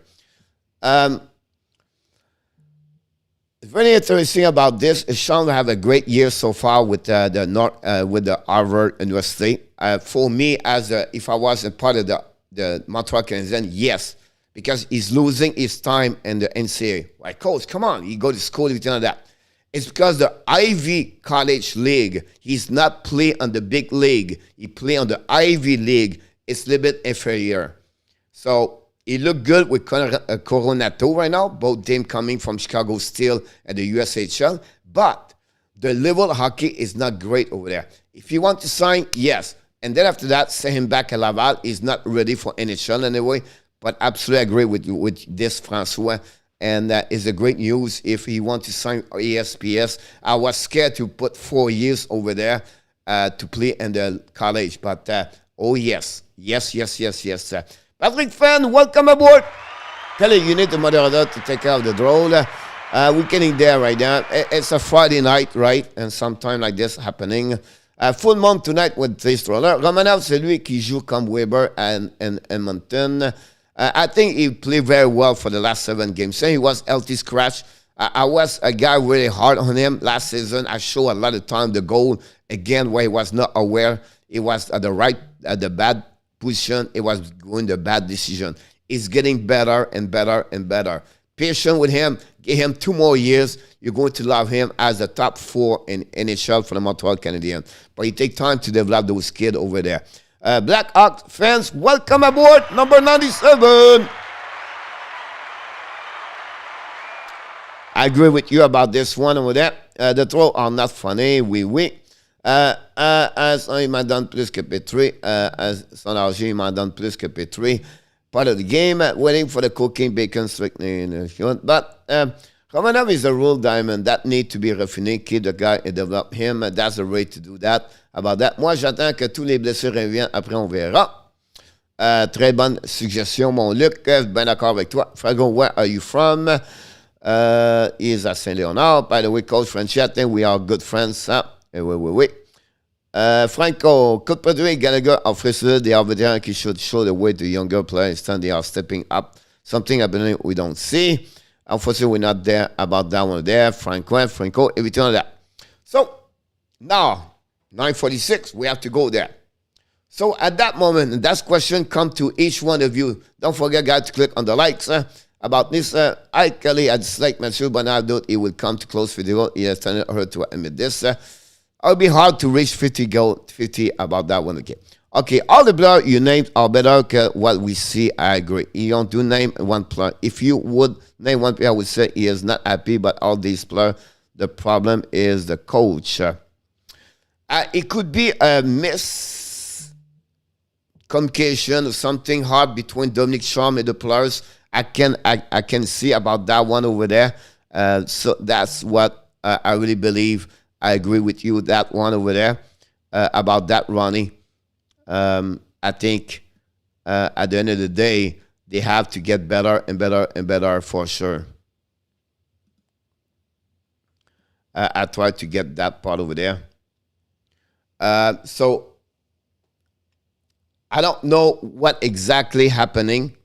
It's very interesting about this. Sean will have a great year so far with the Harvard University. For me, if I was a part of the Montreal Canadiens, yes, because he's losing his time in the NCAA. Like, Coach, come on, you go to school, everything like that. It's because the Ivy College League, he's not playing on the big league. He play on the Ivy League. It's a little bit inferior. So he looked good with Coronato right now, both teams coming from Chicago Steel and the USHL. But the level of hockey is not great over there. If you want to sign, yes. And then after that, send him back at Laval. He's not ready for NHL anyway. But absolutely agree with this, Francois. And it's a great news if he wants to sign ESPS. I was scared to put 4 years over there to play in the college. But, oh, yes. Yes. Patrick Fan, welcome aboard. Kelly, you need the moderator to take care of the draw. We're getting there right now. It's a Friday night, right? And sometime like this happening. Full month tonight with this roller. Romanov, c'est lui qui joue comme Weber and Edmonton. I think he played very well for the last 7 games. So he was healthy scratch. I was a guy really hard on him last season. I showed a lot of time the goal again where he was not aware. He was at the bad position. He was doing the bad decision. He's getting better and better and better. Patient with him. Give him 2 more years. You're going to love him as a top 4 in NHL for the Montreal Canadiens. But it takes time to develop those kids over there. Blackhawks fans, welcome aboard, number 97. I agree with you about this one over there. The throws are not funny, oui. As il m'a donné plus que Petrie, son argent, il m'a donné plus que Petrie. Part of the game, waiting for the cooking bacon strictly. But Romanov is a real diamond. That need to be raffiné. Keep the guy and develop him. That's the way to do that. About that. Moi, j'attends que tous les blessés reviennent. Après, on verra. Très bonne suggestion, mon Luc. Bien d'accord avec toi. Frago, where are you from? He is at Saint-Léonard. By the way, Coach Frenchy, I think we are good friends. Oui. Franco, coup de produit, Gallagher offre ça des vétérans qui should show the way to younger players. They are stepping up. Something happening we don't see. Unfortunately, we're not there about that one there. Franco, everything like that. So, now, 9:46, we have to go there. So, at that moment, and that question come to each one of you. Don't forget, guys, to click on the likes. About this, I, Kelly, I dislike Monsieur Bernardo. It will come to close video. He has turned her to admit this. It'll be hard to reach 50 about that one again. Okay, all the players you named are better than what we see. I agree. You don't do name one player. If you would name one player, I would say he is not happy, but all these players, the problem is the coach. It could be a miscommunication or something hard between Dominic Charm and the players. I can see about that one over there. So that's what I really believe. I agree with you, that one over there, about that, Ronnie. I think at the end of the day, they have to get better and better and better for sure. I tried to get that part over there. So I don't know what exactly happening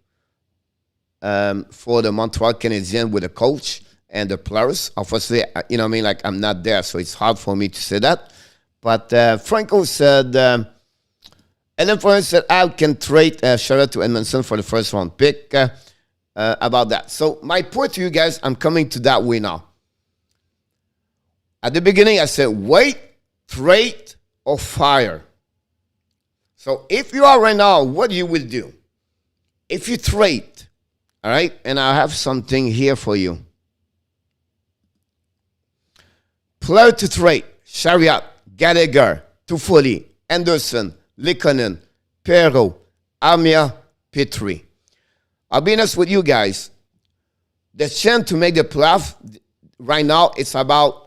for the Montreal Canadiens with the coach and the players. Obviously, you know what I mean? Like, I'm not there, so it's hard for me to say that. But Franco said, and then Franco said, I can trade Charlotte to Edmonton for the first round pick about that. So my point to you guys, I'm coming to that way now. At the beginning, I said, wait, trade, or fire. So if you are right now, what you will do? If you trade, all right, and I have something here for you. Player to trade, Chariot, Gallagher, Toffoli, Anderson, Likonen, Perreault, Armia, Petrie. I'll be honest with you guys. The chance to make the playoff right now, it's about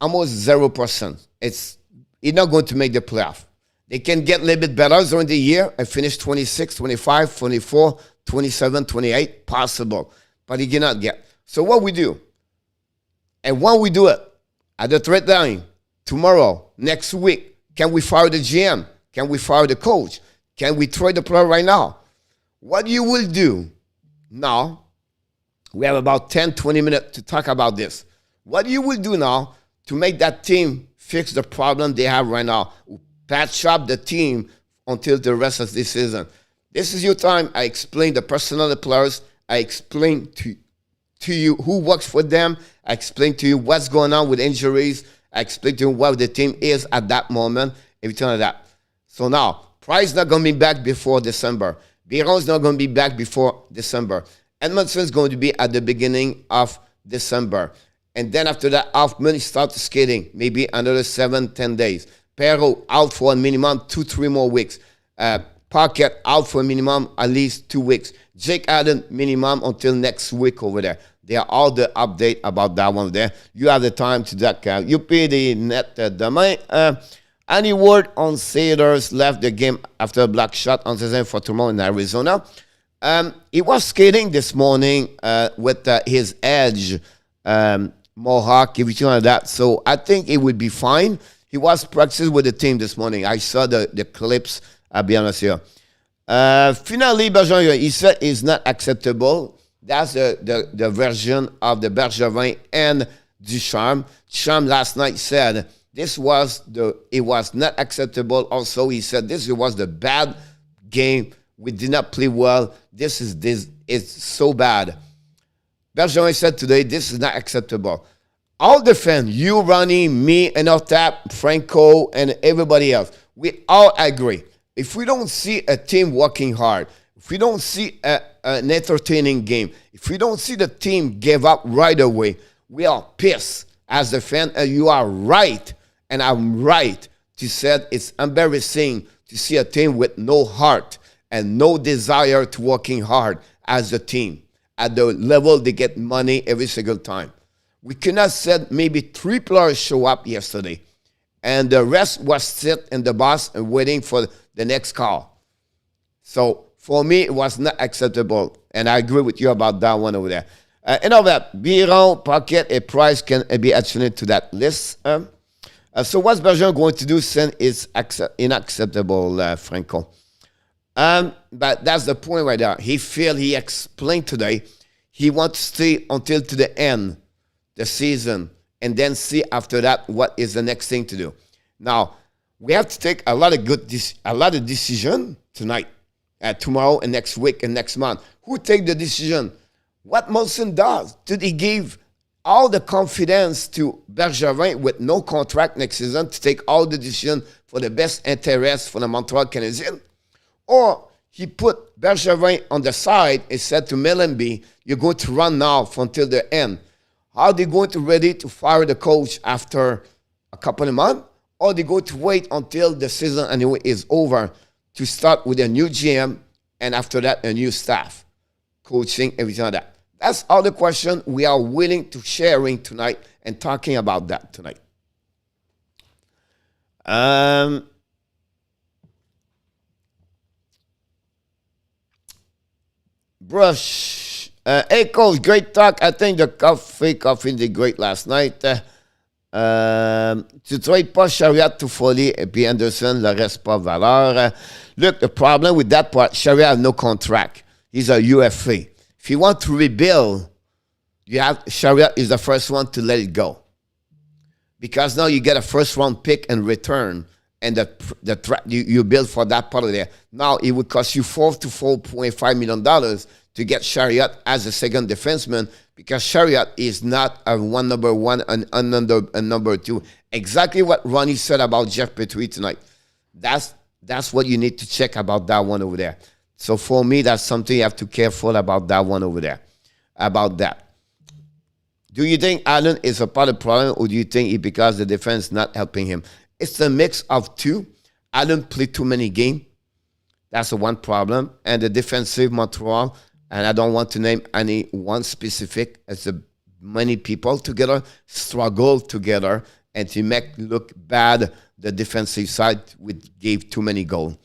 almost 0%. It's not going to make the playoff. They can get a little bit better during the year and finish 26, 25, 24, 27, 28, possible. But he cannot get. So what we do? And when we do it, at the trade line, tomorrow, next week, can we fire the GM? Can we fire the coach? Can we trade the player right now? What you will do now, we have about 10, 20 minutes to talk about this. What you will do now to make that team fix the problem they have right now, patch up the team until the rest of this season. This is your time. I explain the personnel of the players. I explain to you who works for them. I explain to you what's going on with injuries. I explain to you what the team is at that moment, everything like that. So now, Price not going to be back before December. Biron's not going to be back before December. Edmonton's going to be at the beginning of December. And then after that, Hoffman starts skating, maybe another 7-10 days. Perreault out for a minimum 2-3 more weeks. Paquette out for a minimum at least 2 weeks. Jake Allen minimum until next week over there. They are all the update about that one there. You have the time to that. You pay the net demain. Any word on Sabres left the game after a black shot on season for tomorrow in Arizona? He was skating this morning with his edge, Mohawk, everything like that. So I think it would be fine. He was practicing with the team this morning. I saw the clips, I'll be honest here. Finally, Bergeron, he said it's not acceptable. That's the version of the Bergeron and Ducharme. Ducharme last night said it was not acceptable. Also, he said this was the bad game. We did not play well. It's so bad. Bergeron said today, this is not acceptable. All the fans, you, Ronnie, me, and Otap, Franco, and everybody else, we all agree. If we don't see a team working hard, if we don't see an entertaining game, if we don't see the team give up right away, we are pissed as the fan. And you are right, and I'm right to say it's embarrassing to see a team with no heart and no desire to working hard as a team at the level they get money every single time. We cannot say maybe 3 players show up yesterday, and the rest was sit in the bus and waiting for the next call. So for me, it was not acceptable, and I agree with you about that one over there. And all that, Biron, Paquette, and Price can be attributed to that list. So what's Bergeron going to do since it's unacceptable, Franco? But that's the point right there. He explained today, he wants to stay until to the end, the season, and then see after that what is the next thing to do. Now, we have to take a lot of decision tonight, tomorrow, and next week, and next month. Who take the decision? What Molson does? Did he give all the confidence to Bergeron with no contract next season to take all the decision for the best interest for the Montreal Canadiens? Or he put Bergeron on the side and said to Mellenby, you're going to run now until the end. Are they going to ready to fire the coach after a couple of months? Or are they going to wait until the season anyway is over to start with a new GM and after that a new staff, coaching, everything like that? That's all the question we are willing to sharing tonight and talking about that tonight. Brush. Hey, Coach, great talk. I think the coffee did great last night. Tu trades pas Chariot, Toffoli et puis Anderson, le reste pas valeur. Look, the problem with that part, Chariot has no contract. He's a UFA. If you want to rebuild, Chariot is the first one to let it go. Because now you get a first-round pick and return, and you build for that part of there. Now it would cost you $4 to $4.5 million to get Chariot as a second defenseman because Chariot is not a number one and a number two. Exactly what Ronnie said about Jeff Petrie tonight. That's what you need to check about that one over there. So for me, that's something you have to be careful about that one over there. About that. Do you think Allen is a part of the problem, or do you think it's because the defense not helping him? It's a mix of two. Allen played too many games. That's the one problem. And the defensive Montreal, and I don't want to name any one specific, as many people together struggle together and to make look bad the defensive side gave too many goals.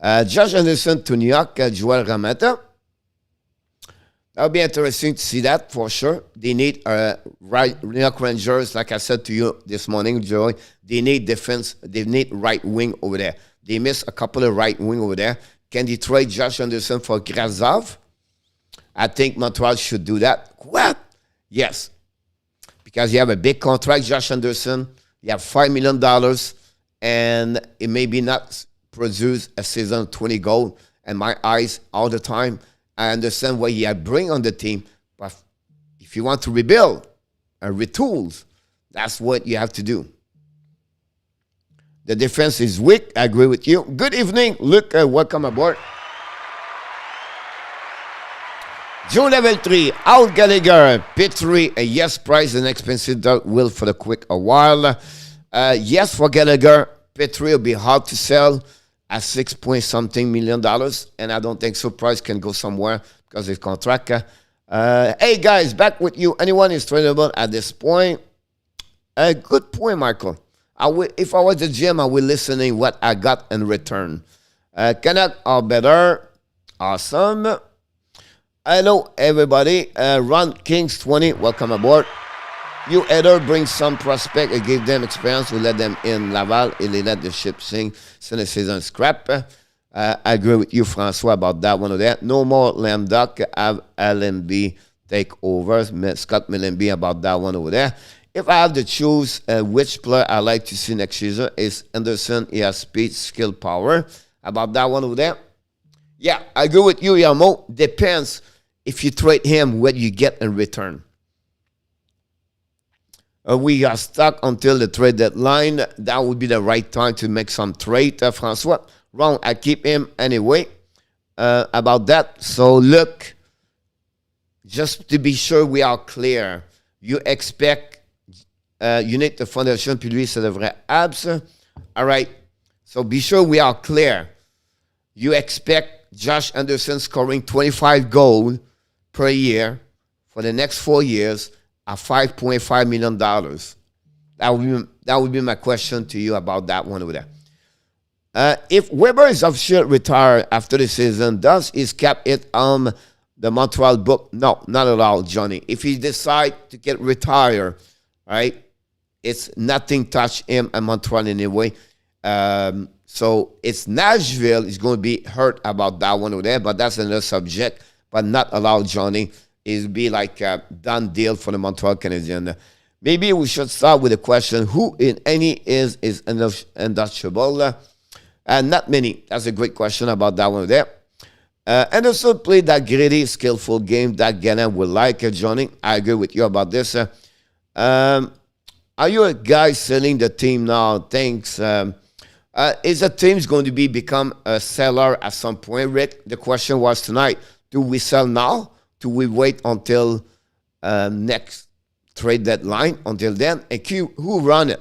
Josh Anderson to New York, Joel Rametta. That would be interesting to see that for sure. They need New York Rangers, like I said to you this morning, Joey. They need defense. They need right wing over there. They miss a couple of right wing over there. Can they trade Josh Anderson for Grazov? I think Montreal should do that. What? Yes. Because you have a big contract, Josh Anderson. You have $5 million, and it may be not produce a season of 20 goals. And my eyes all the time. I understand what you bring on the team, but if you want to rebuild and retool, that's what you have to do. The defense is weak. I agree with you. Good evening, Luke. Welcome aboard. Joe level 3, out Gallagher, Petrie, a yes price, an expensive dog will for the quick a while. Yes for Gallagher, Petrie will be hard to sell at $6 point something million, and I don't think so. Price can go somewhere because of contract. Hey guys, back with you. Anyone is tradable at this point? Good point, Michael. If I was the GM, I would listening what I got in return. Canucks are better. Awesome. Hello, everybody. Ron Kings 20, welcome aboard. You either bring some prospect and give them experience, we let them in Laval, and they let the ship sink, send the season scrap. I agree with you, Francois, about that one of that. No more Lame Duck, have LMB take over. Scott Millenby about that one over there. If I have to choose which player I like to see next season, is Anderson. He has speed, skill, power. About that one over there. Yeah, I agree with you, Yamo. Depends if you trade him, what you get in return. We are stuck until the trade deadline. That would be the right time to make some trade, Francois. Wrong, I keep him anyway. About that. So, look, just to be sure we are clear, you expect Unit the Foundation, puis lui, c'est le vrai abs. All right. So, be sure we are clear. You expect Josh Anderson scoring 25 goals per year for the next 4 years at $5.5 million. That would be my question to you about that one over there. If Weber is officially retired after the season, does his cap it on the Montreal book? No, not at all, Johnny. If he decides to get retired, right, it's nothing touch him at Montreal anyway. So it's Nashville is going to be hurt about that one over there, but that's another subject. But not allowed, Johnny. It'll be like a done deal for the Montreal Canadiens. Maybe we should start with a question: who in any is untouchable? Not many. That's a great question about that one there. Anderson played that gritty, skillful game that Gannon would like, Johnny. I agree with you about this. Are you a guy selling the team now? Thanks. Is the team's going to become a seller at some point, Rick? The question was tonight: do we sell now? Do we wait until next trade deadline? Until then, and who run it?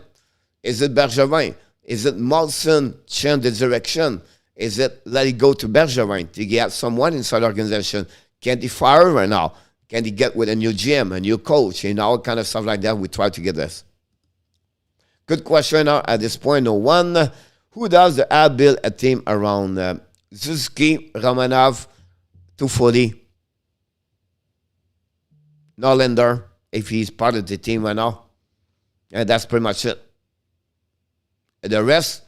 Is it Bergevin? Is it Molson change the direction? Is it let it go to Bergevin to get someone inside the organization? Can they fire right now? Can they get with a new GM, a new coach, and all kind of stuff like that? We try to get this. Good question now at this point. No one. Who does the ad build a team around? Zuski, Romanov, 240. Norlander, if he's part of the team right now. And that's pretty much it. The rest,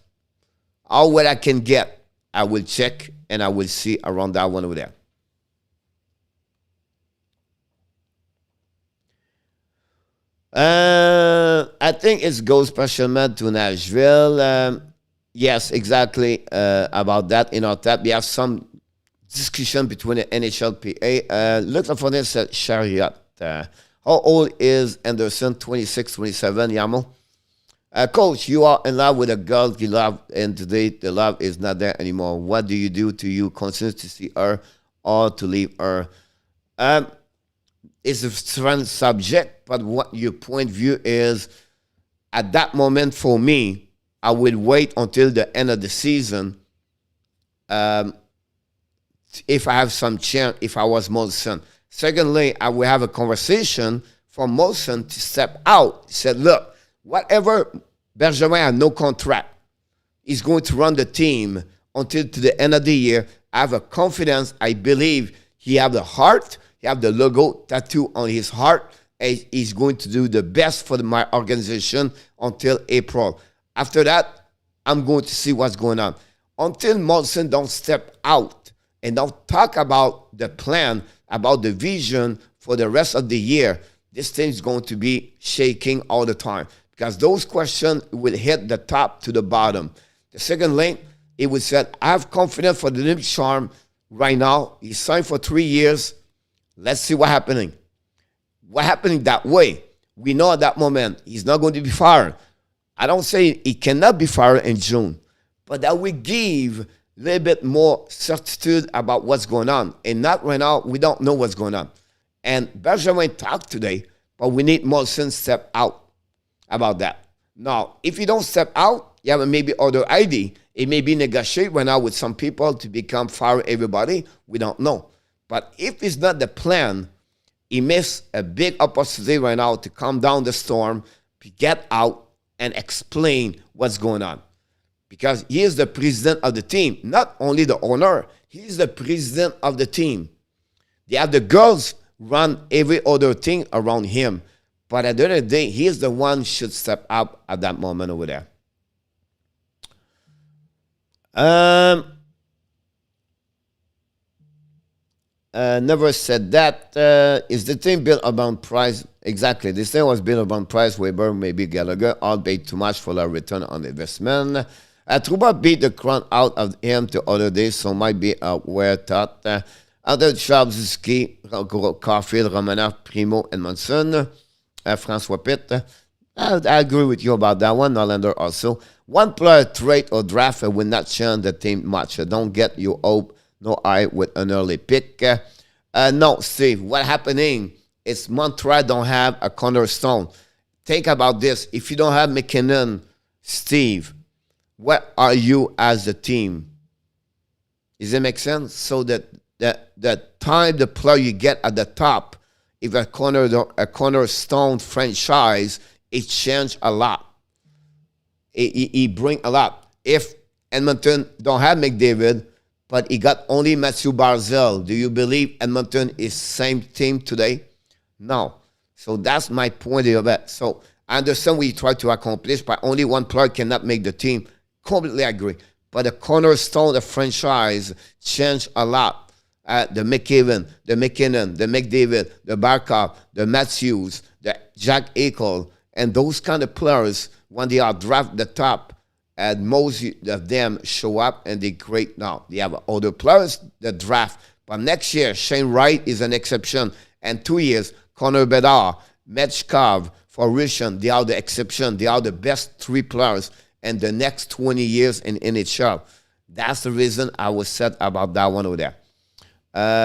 all what I can get, I will check and I will see around that one over there. I think it's goes special man to Nashville. Yes, exactly about that. In our tab, we have some discussion between the NHLPA. Looking for this Chariot. How old is Anderson? 26, 27, Yamo? Coach, you are in love with a girl you love, and today the love is not there anymore. What do? You continue to see her or to leave her? It's a strange subject, but what your point of view is, at that moment for me, I would wait until the end of the season. If I have some chance, if I was Molson. Secondly, I will have a conversation for Molson to step out. He said, look, whatever, Bergevin has no contract. He's going to run the team until to the end of the year. I have a confidence. I believe he have the heart. He have the logo tattoo on his heart. And he's going to do the best for my organization until April. After that, I'm going to see what's going on. Until Molson don't step out and don't talk about the plan, about the vision for the rest of the year, this thing is going to be shaking all the time because those questions will hit the top to the bottom. The second link, it would say, I have confidence for the new charm right now. He signed for 3 years. Let's see what's happening. What happening that way? We know at that moment he's not going to be fired. I don't say he cannot be fired in June, but that will give a little bit more certitude about what's going on. And not right now, we don't know what's going on. And Bergevin talked today, but we need Molson step out about that. Now, if you don't step out, you have maybe other idea. It may be negotiate right now with some people to become fire everybody. We don't know. But if it's not the plan, he missed a big opportunity right now to calm down the storm, to get out and explain what's going on. Because he is the president of the team, not only the owner. He's the president of the team. They have the girls run every other thing around him. But at the end of the day, he is the one who should step up at that moment over there. Never said that. Is the team built around price? Exactly. This thing was built around price. Weber, maybe Gallagher, all paid too much for the return on investment. Trouba beat the crown out of him the other day, so might be aware thought. Other Chabzuski, Caulfield, Romanoff, Primo, and Monson. François Pitt. I agree with you about that one. Norlander also. One player trade or draft will not change the team much. Don't get your hope. No eye with an early pick. No, Steve, what's happening is Montreal don't have a cornerstone. Think about this. If you don't have McKinnon, Steve, what are you as a team? Does it make sense? So that the time the player you get at the top, if a cornerstone franchise, it changed a lot. It bring a lot. If Edmonton don't have McDavid, but he got only Matthew Barzal, do you believe Edmonton is same team today? No. So that's my point of it. So I understand what you try to accomplish, but only one player cannot make the team. Completely agree. But the cornerstone of the franchise changed a lot. The McKinnon, the McDavid, the Barkov, the Matthews, the Jack Eichel, and those kind of players, when they are drafted the top, and most of them show up and they great now. They have other players that draft. But next year, Shane Wright is an exception. And 2 years, Connor Bedard, Metchkov, Forussian, they are the exception. They are the best 3 players in the next 20 years in NHL. That's the reason I was sad about that one over there.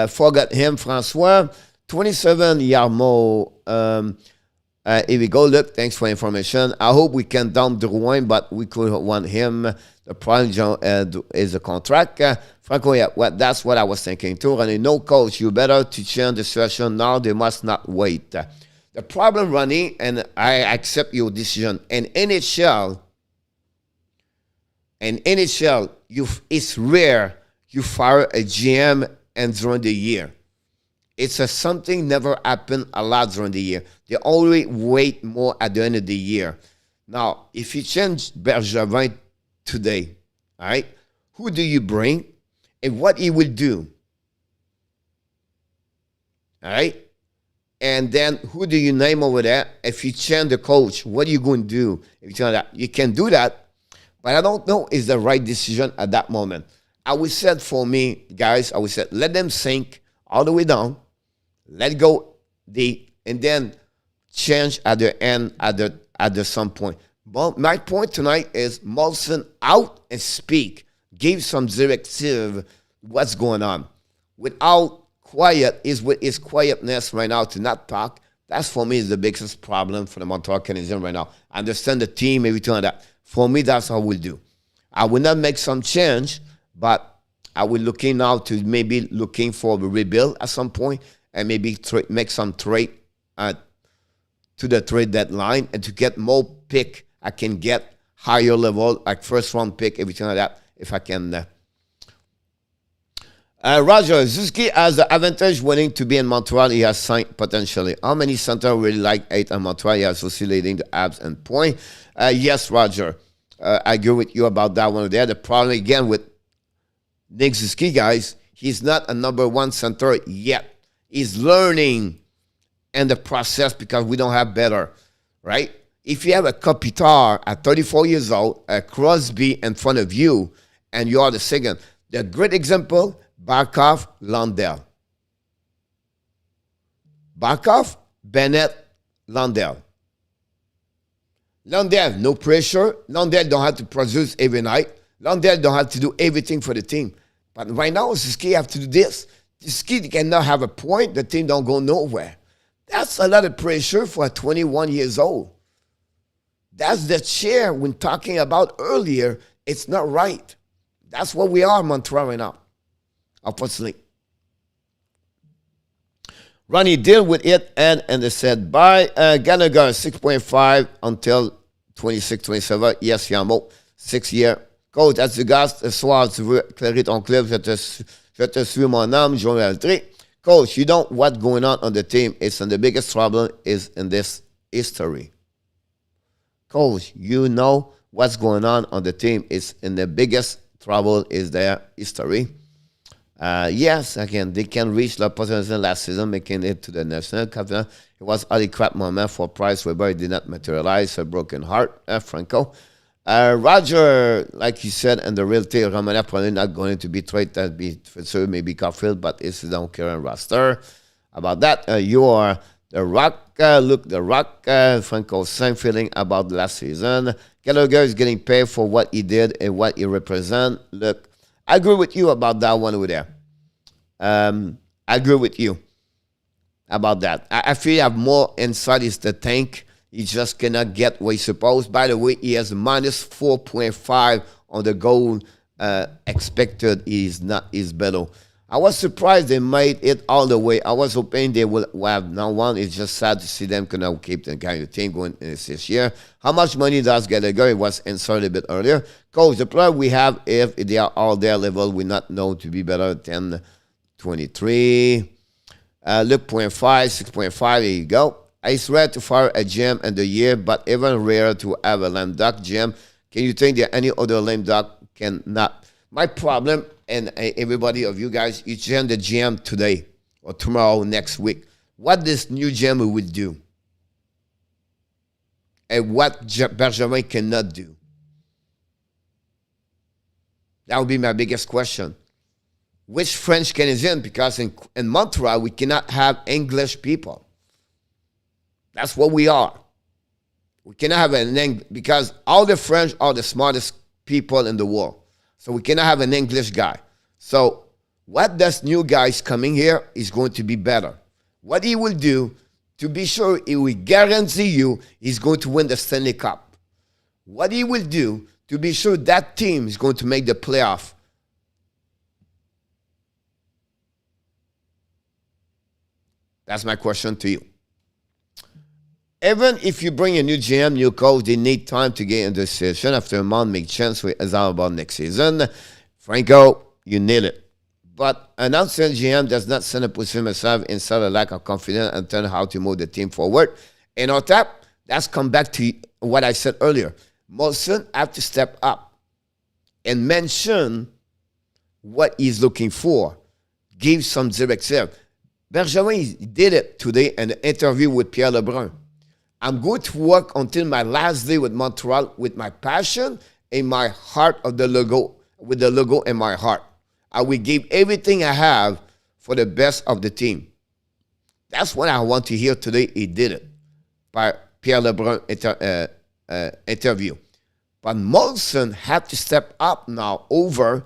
Forgot him, Francois. 27, Yarmo. Here we go. Look, thanks for information. I hope we can dump Drouin, but we could want him. The problem is the contract. Franco, yeah, well, that's what I was thinking too. And no, coach, you better to change the situation now. They must not wait. The problem, Ronnie, and I accept your decision. In NHL, it's rare you fire a GM and during the year. It's something never happened a lot during the year. They always wait more at the end of the year. Now, if you change Bergevin today, all right, who do you bring and what he will do? All right? And then who do you name over there? If you change the coach, what are you going to do? If you tell that, you can do that, but I don't know is the right decision at that moment. I would said for me, guys, I would say let them sink all the way down, let go deep, and then change at the end at the some point. But my point tonight is Molson out and speak. Give some directive what's going on. Without quiet is with his quietness right now to not talk. That's for me is the biggest problem for the Montreal Canadiens right now. I understand the team, everything like that. For me, that's how we'll do. I will not make some change, but I will looking now to maybe looking for a rebuild at some point and maybe make some trade to the trade deadline and to get more pick. I can get higher level, like first round pick, everything like that, if I can. Roger, Zuski has the advantage winning to be in Montreal. He has signed potentially. How many center really like 8 in Montreal? He has also leading the abs and point. Yes, Roger. I agree with you about that one there. The problem again with Nick Zuski, guys, he's not a number 1 center yet. He's learning in the process because we don't have better, right? If you have a Kopitar at 34 years old, a Crosby in front of you, and you are the second, the great example, Barkov, Lundell. Barkov, Bennett, Lundell. Lundell, no pressure. Lundell don't have to produce every night. Lundell don't have to do everything for the team. But right now, Suzuki have to do this. Suzuki cannot have a point. The team don't go nowhere. That's a lot of pressure for a 21 years old. That's the chair when talking about earlier. It's not right. That's what we are, Montreal, right now. Unfortunately. Ronnie deal with it and they said bye. Gallagher 6.5 until 26-27. Yes, Yamo. 6 years. Coach, as tu gars, ce soir, tu veux éclairer ton club, je te suis mon âme, Joël Tré. Coach, you know what's going on the team. It's and the biggest problem is in this history. Coach, you know what's going on the team. It's in the biggest trouble is their history. Yes, again, they can reach the potential last season, making it to the National Cup. It was a crap moment for Price Weber. It did not materialize. A broken heart, Franco. Roger, like you said, and the realty, Romanev probably not going to be traded. That be for sure, maybe Caulfield, but it's the current roster. About that, you are the Rock. Look, the Rock, Franco, same feeling about last season. Gallagher is getting paid for what he did and what he represents. Look, I agree with you about that one over there. I agree with you about that. I feel you have more inside is the tank. He just cannot get what he's supposed. By the way, he has minus 4.5 on the goal expected. Is below. I was surprised they made it all the way. I was hoping they will have now one. It's just sad to see them cannot keep the kind of team going this year. How much money does Gallagher? It was inserted a bit earlier. Coach, the player we have, if they are all their level, we not know to be better than 23. Look, 0.5, 6.5, there you go. It's rare to fire a GM in the year, but even rarer to have a lame duck GM. Can you think that any other lame duck cannot? My problem, and everybody of you guys, you change the GM today or tomorrow, next week. What this new GM would do, and what Benjamin cannot do. That would be my biggest question. Which French Canadian? Because in Montreal, we cannot have English people. That's what we are. We cannot have an English, because all the French are the smartest people in the world. So we cannot have an English guy. So what this new guy is coming here is going to be better. What he will do, to be sure, he will guarantee you he's going to win the Stanley Cup. What he will do, to be sure that team is going to make the playoff. That's my question to you. Even if you bring a new GM, new coach, they need time to get in the decision. After a month, make chance with it's all about next season. Franco, you nail it. But an outside GM does not send a position himself inside a lack of confidence and tell how to move the team forward. And on top, that's come back to what I said earlier. Molson have to step up and mention what he's looking for. Give some directive. Benjamin did it today in an interview with Pierre Lebrun. I'm going to work until my last day with Montreal with my passion and my heart of the logo, with the logo in my heart. I will give everything I have for the best of the team. That's what I want to hear today. He did it by Pierre Lebrun interview. But Molson had to step up now over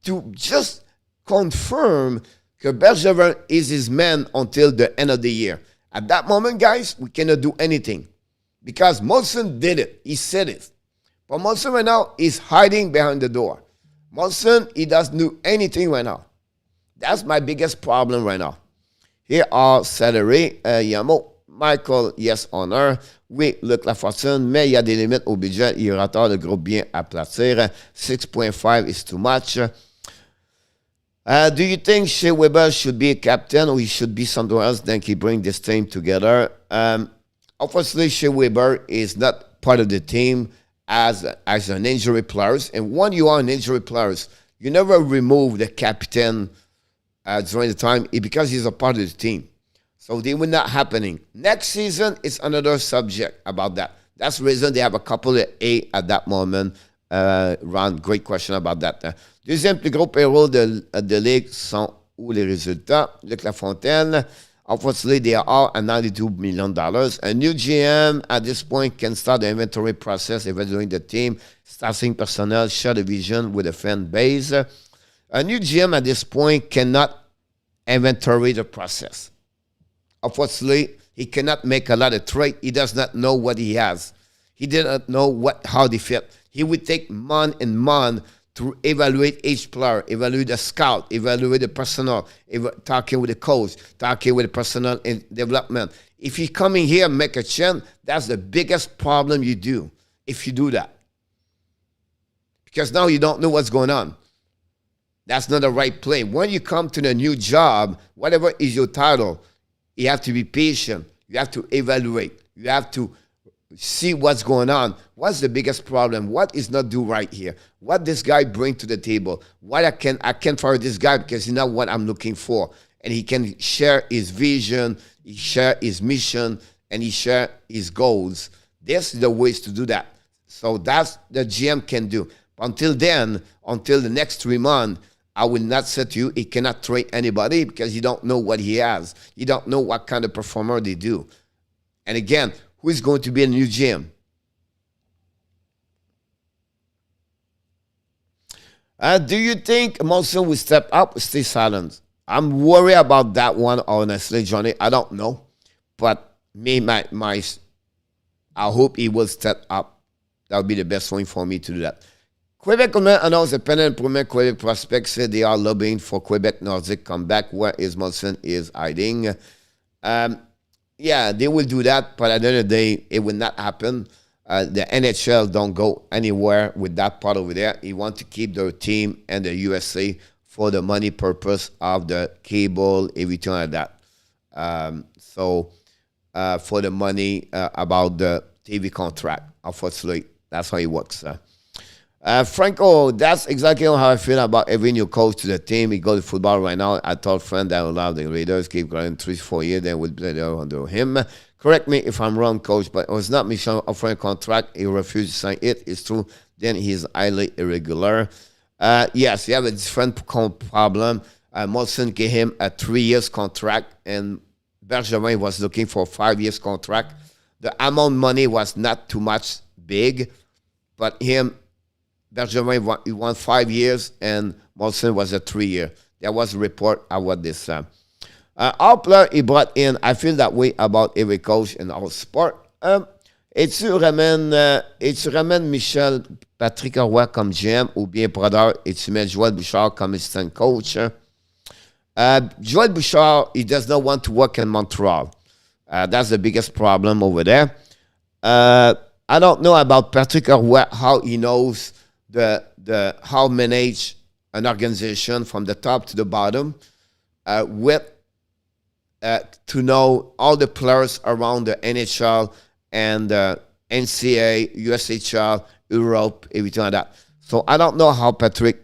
to just confirm that Bergevin is his man until the end of the year. At that moment, guys, we cannot do anything because Molson did it. He said it. But Molson right now is hiding behind the door. Molson, he doesn't do anything right now. That's my biggest problem right now. Here are salary. Yamo, Michael, yes, honor. Oui, Luc Lafortune, mais il y a des limites au budget. Il y aura tard de gros biens à placer. 6.5 is too much. Do you think Shea Weber should be a captain or he should be somewhere else? Then he bring this team together. Obviously, Shea Weber is not part of the team as an injury player. And when you are an injury player, you never remove the captain during the time because he's a part of the team. So they will not happening. Next season, it's another subject about that. That's the reason they have a couple of A at that moment. Ron, great question about that. Deuxième plus gros payroll de ligue sont où les résultats? Luc Lafontaine, unfortunately, they are all at $92 million. A new GM at this point can start the inventory process, evaluating the team, staffing personnel, share the vision with the fan base. A new GM at this point cannot inventory the process. Unfortunately, he cannot make a lot of trade. He does not know what he has. He did not know how they fit. He would take month and month to evaluate each player, evaluate the scout, evaluate the personnel, talking with the coach, talking with the personnel in development. If you come in here and make a change, that's the biggest problem you do if you do that. Because now you don't know what's going on. That's not the right play. When you come to the new job, whatever is your title, you have to be patient. You have to evaluate. You have to see what's going on. What's the biggest problem? What is not do right here? What this guy bring to the table? What I can't fire this guy because he's not what I'm looking for. And he can share his vision, he share his mission, and he share his goals. This is the ways to do that. So that's the GM can do. Until then, until the next 3 months, I will not say to you, he cannot trade anybody because you don't know what he has. You don't know what kind of performer they do. And again, who is going to be a new GM? Do you think Molson will step up or stay silent? I'm worried about that one, honestly, Johnny. I don't know. But I hope he will step up. That would be the best way for me to do that. Quebec announced a pending premier Quebec prospect said they are lobbying for Quebec Nordic comeback. Where is Molson is hiding? Yeah, they will do that, but at the end of the day, it will not happen. The NHL don't go anywhere with that part over there. He want to keep their team and the USA for the money purpose of the cable, everything like that. So for the money about the TV contract, unfortunately, that's how it works. Franco, that's exactly how I feel about every new coach to the team. He goes to football right now. I told friend that I will allow the Raiders keep going 3-4 years. They will play under him. Correct me if I'm wrong, coach, but it was not Michel offering a contract. He refused to sign it. It's true. Then he's highly irregular. Yes, you have a different problem. Molson gave him a 3 years contract, and Bergevin was looking for a 5 years contract. The amount of money was not too much big, but Bergevin he won 5 years, and Molson was a 3 year. There was a report about this. Our player he brought in, I feel that way about every coach in our sport. Et tu ramènes Michel Patrick Roy comme GM ou bien Brodeur et tu mets Joël Bouchard comme assistant coach? Joël Bouchard, he does not want to work in Montreal. That's the biggest problem over there. I don't know about Patrick Roy, how he knows how manage an organization from the top to the bottom to know all the players around the NHL and NCAA, USHL, Europe, everything like that. So I don't know how Patrick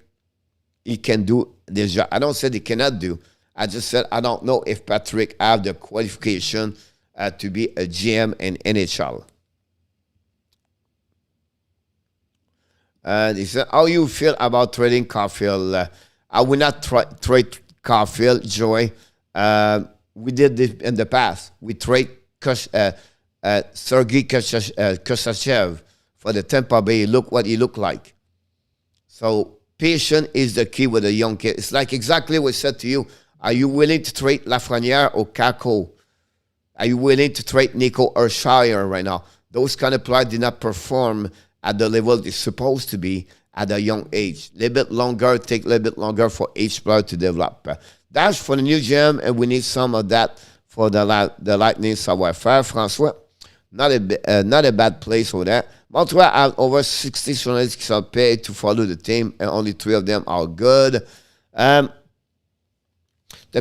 he can do this job. I don't say he cannot do. I just said I don't know if Patrick have the qualification to be a GM in NHL. He said, how you feel about trading Caulfield? I will not trade Caulfield, Joey. We did this in the past. We trade Sergei Kosachev for the Tampa Bay. Look what he looked like. So patience is the key with a young kid. It's like exactly what I said to you. Are you willing to trade Lafreniere or Kako? Are you willing to trade Nico Urshire right now? Those kind of players did not perform at the level they're supposed to be at a young age. A little bit longer, take a little bit longer for each player to develop. That's for the new GM, and we need some of that for the Lightning savoir-faire. François, not a bad place for that. Montreal have over 60 journalists are paid to follow the team, and only 3 of them are good. The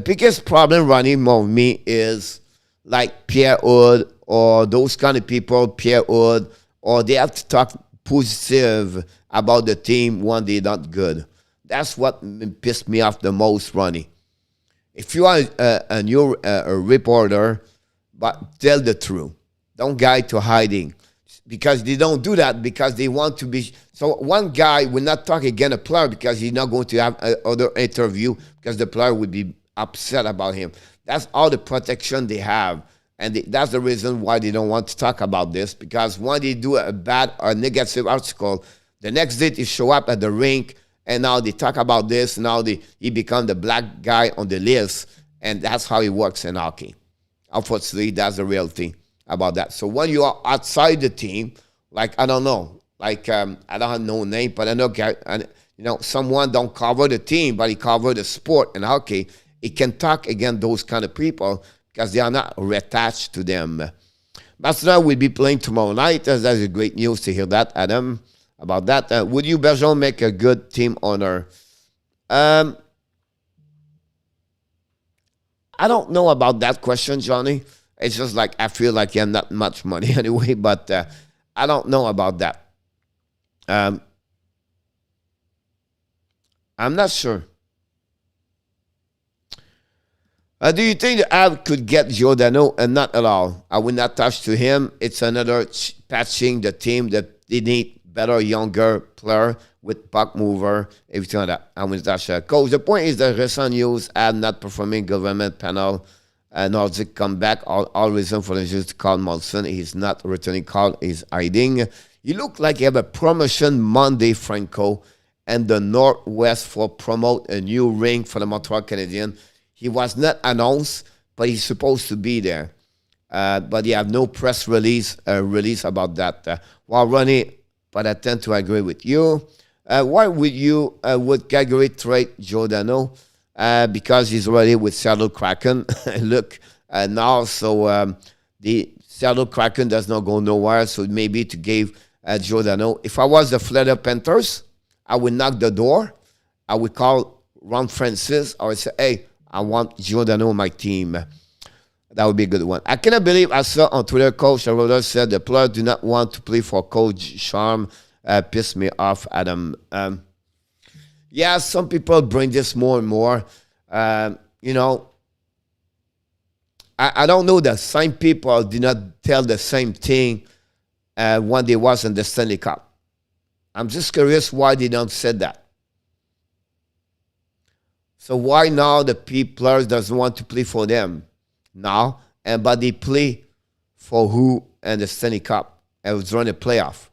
biggest problem running with me is like Pierre Hood or those kind of people, Pierre Hood, or they have to talk positive about the team when they're not good. That's what pissed me off the most, Ronnie. If you are a new reporter, but tell the truth. Don't guide to hiding. Because they don't do that because they want to be. So one guy will not talk against a player because he's not going to have another interview because the player would be upset about him. That's all the protection they have. And that's the reason why they don't want to talk about this, because when they do a bad or negative article, the next day they show up at the rink and now they talk about this. Now he become the black guy on the list, and that's how it works in hockey. Unfortunately, that's the real thing about that. So when you are outside the team, like, I don't know, like I don't have no name, but I know, someone don't cover the team, but he cover the sport in hockey, he can talk against those kind of people because they are not attached to them. Barcelona will be playing tomorrow night. That's a great news to hear that, Adam, about that. Would you, Bergeron, make a good team owner? I don't know about that question, Johnny. It's just like I feel like you have not much money anyway, but I don't know about that. I'm not sure. Do you think the Avs could get Giordano? And not at all. I will not touch to him. It's another patching the team that they need better, younger player with puck mover, everything like that. I will not touch that. Coach, the point is that recent news Avs not performing government panel. Nordic comeback. All reason for the Jews to call Molson. He's not returning call. He's hiding. You look like you have a promotion Monday, Franco, and the Northwest for promote a new ring for the Montreal Canadiens. He was not announced, but he's supposed to be there. But you have no press release about that. Well, Ronnie, but I tend to agree with you. Why would Calgary trade Giordano? Because he's already with Seattle Kraken. Look, now, so the Seattle Kraken does not go nowhere, so maybe to give Giordano. If I was the Florida Panthers, I would knock the door. I would call Ron Francis. I would say, hey, I want Giordano on my team. That would be a good one. I cannot believe I saw on Twitter, Coach Arruda said the players do not want to play for Coach Charm. Pissed me off, Adam. Yeah, some people bring this more and more. I don't know that same people did not tell the same thing when they was in the Stanley Cup. I'm just curious why they don't say that. So why now the players doesn't want to play for them now, but they play for who in the Stanley Cup and was running a playoff?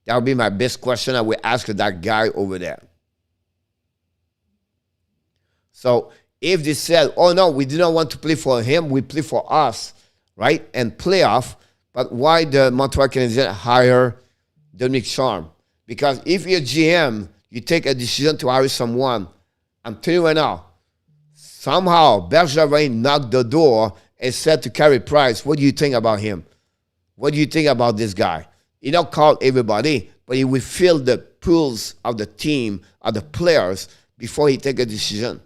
That would be my best question I would ask that guy over there. So if they said, oh no, we do not want to play for him, we play for us, right? And playoff, but why the Montreal Canadiens hire Dominic Charm? Because if you're GM, you take a decision to hire someone, I'm telling you right now, somehow Bergeron knocked the door and said to Carey Price, what do you think about him? What do you think about this guy? He don't call everybody, but he will feel the pulse of the team, of the players, before he take a decision.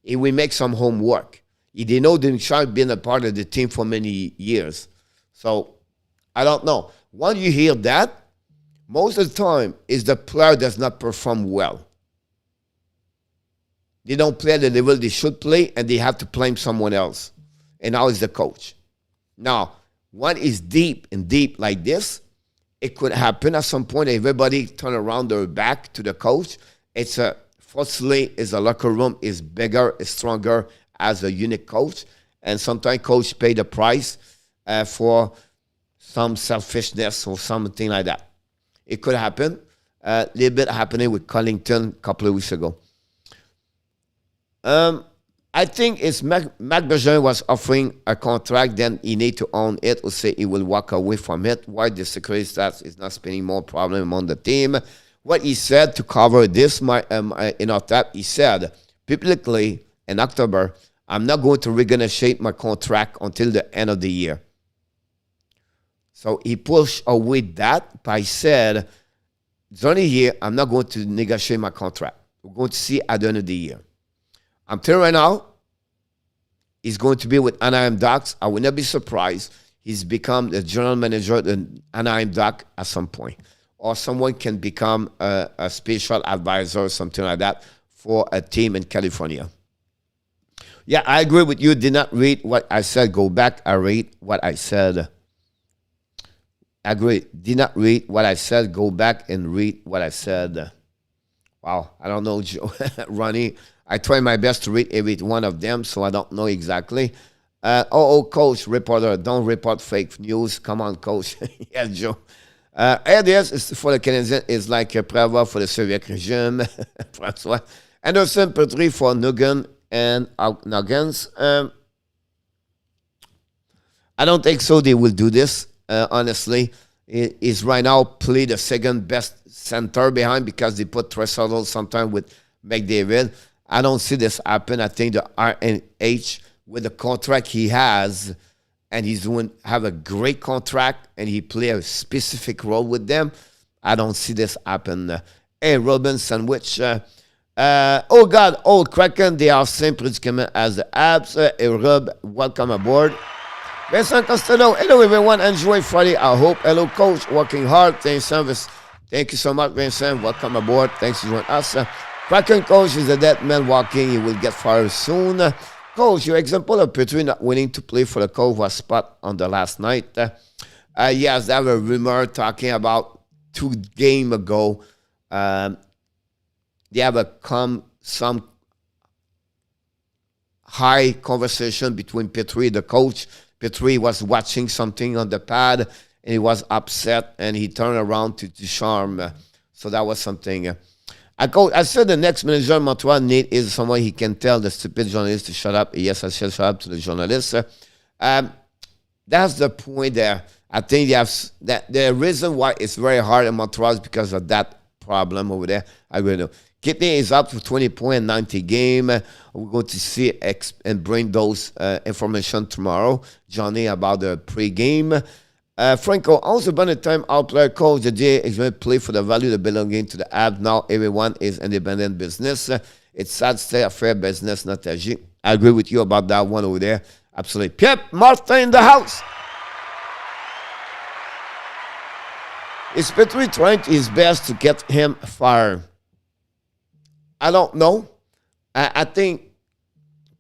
He will make some homework. He didn't know Dominic Charm been a part of the team for many years. So, I don't know. When you hear that, most of the time is the player does not perform well. They don't play at the level they should play, and they have to blame someone else. And now it's the coach. Now, when it's deep like this, it could happen at some point. Everybody turn around their back to the coach, It's a firstly is a locker room is bigger, is stronger as a unique coach, and sometimes coach pay the price for some selfishness or something like that. It could happen. A little bit happening with Collington a couple of weeks ago. I think it's Mac Bergeron was offering a contract, then he need to own it or say he will walk away from it. Why the security staff is not spending more problem among the team. What he said to cover this in our tap, he said, publicly in October, I'm not going to renegotiate my contract until the end of the year. So he pushed away that by said, during the year, I'm not going to negotiate my contract. We're going to see at the end of the year. I'm telling you right now, he's going to be with Anaheim Ducks. I will not be surprised. He's become the general manager of the Anaheim Ducks at some point. Or someone can become a special advisor or something like that for a team in California. Yeah, I agree with you. Did not read what I said. Go back and read what I said. Agree. Did not read what I said. Go back and read what I said. Wow. I don't know, Joe. Ronnie. I try my best to read every one of them, so I don't know exactly. Coach, reporter, don't report fake news. Come on, coach. Yes, Joe. RDS is for the Canadiens is like a Prava for the Soviet regime. François. Anderson, Petrie for Nugent and Nuggins. I don't think so they will do this, honestly. He's right now play the second best center behind because they put Trestle sometime with McDavid. I don't see this happen. I think the RNH, with the contract he has, and he's have a great contract, and he play a specific role with them, I don't see this happen. Hey, Robin Sandwich. Oh, God, old Kraken, they are same predicament as the Abs. Hey, Rob, welcome aboard. Vincent Costello, hello, everyone. Enjoy Friday, I hope. Hello, Coach, working hard. Thanks, thank you so much, Vincent. Welcome aboard. Thanks for joining us. Kraken coach is a dead man walking. He will get fired soon. Coach, your example of Petrie not willing to play for the coach was spot on the last night. Yes, there was a rumor talking about 2 games ago. They have some high conversation between Petrie, the coach. Petrie was watching something on the pad, and he was upset, and he turned around to Charm. So that was something. I said the next manager Montreal need is someone he can tell the stupid journalist to shut up. Yes, I said shut up to the journalist. That's the point there. I think they have that the reason why it's very hard in Montreal is because of that problem over there. I really know. Kidney is up for 20 points, 90 game. We're going to see and bring those information tomorrow, Johnny, about the pre-game. Franco, also by the time outlier coach the day is going to play for the value that belonging to the app. Now everyone is independent business. It's sad to say a fair business strategy. I agree with you about that one over there. Absolutely. Pierre Martin in the house. Is Petrie trying his best to get him fired? I don't know. I think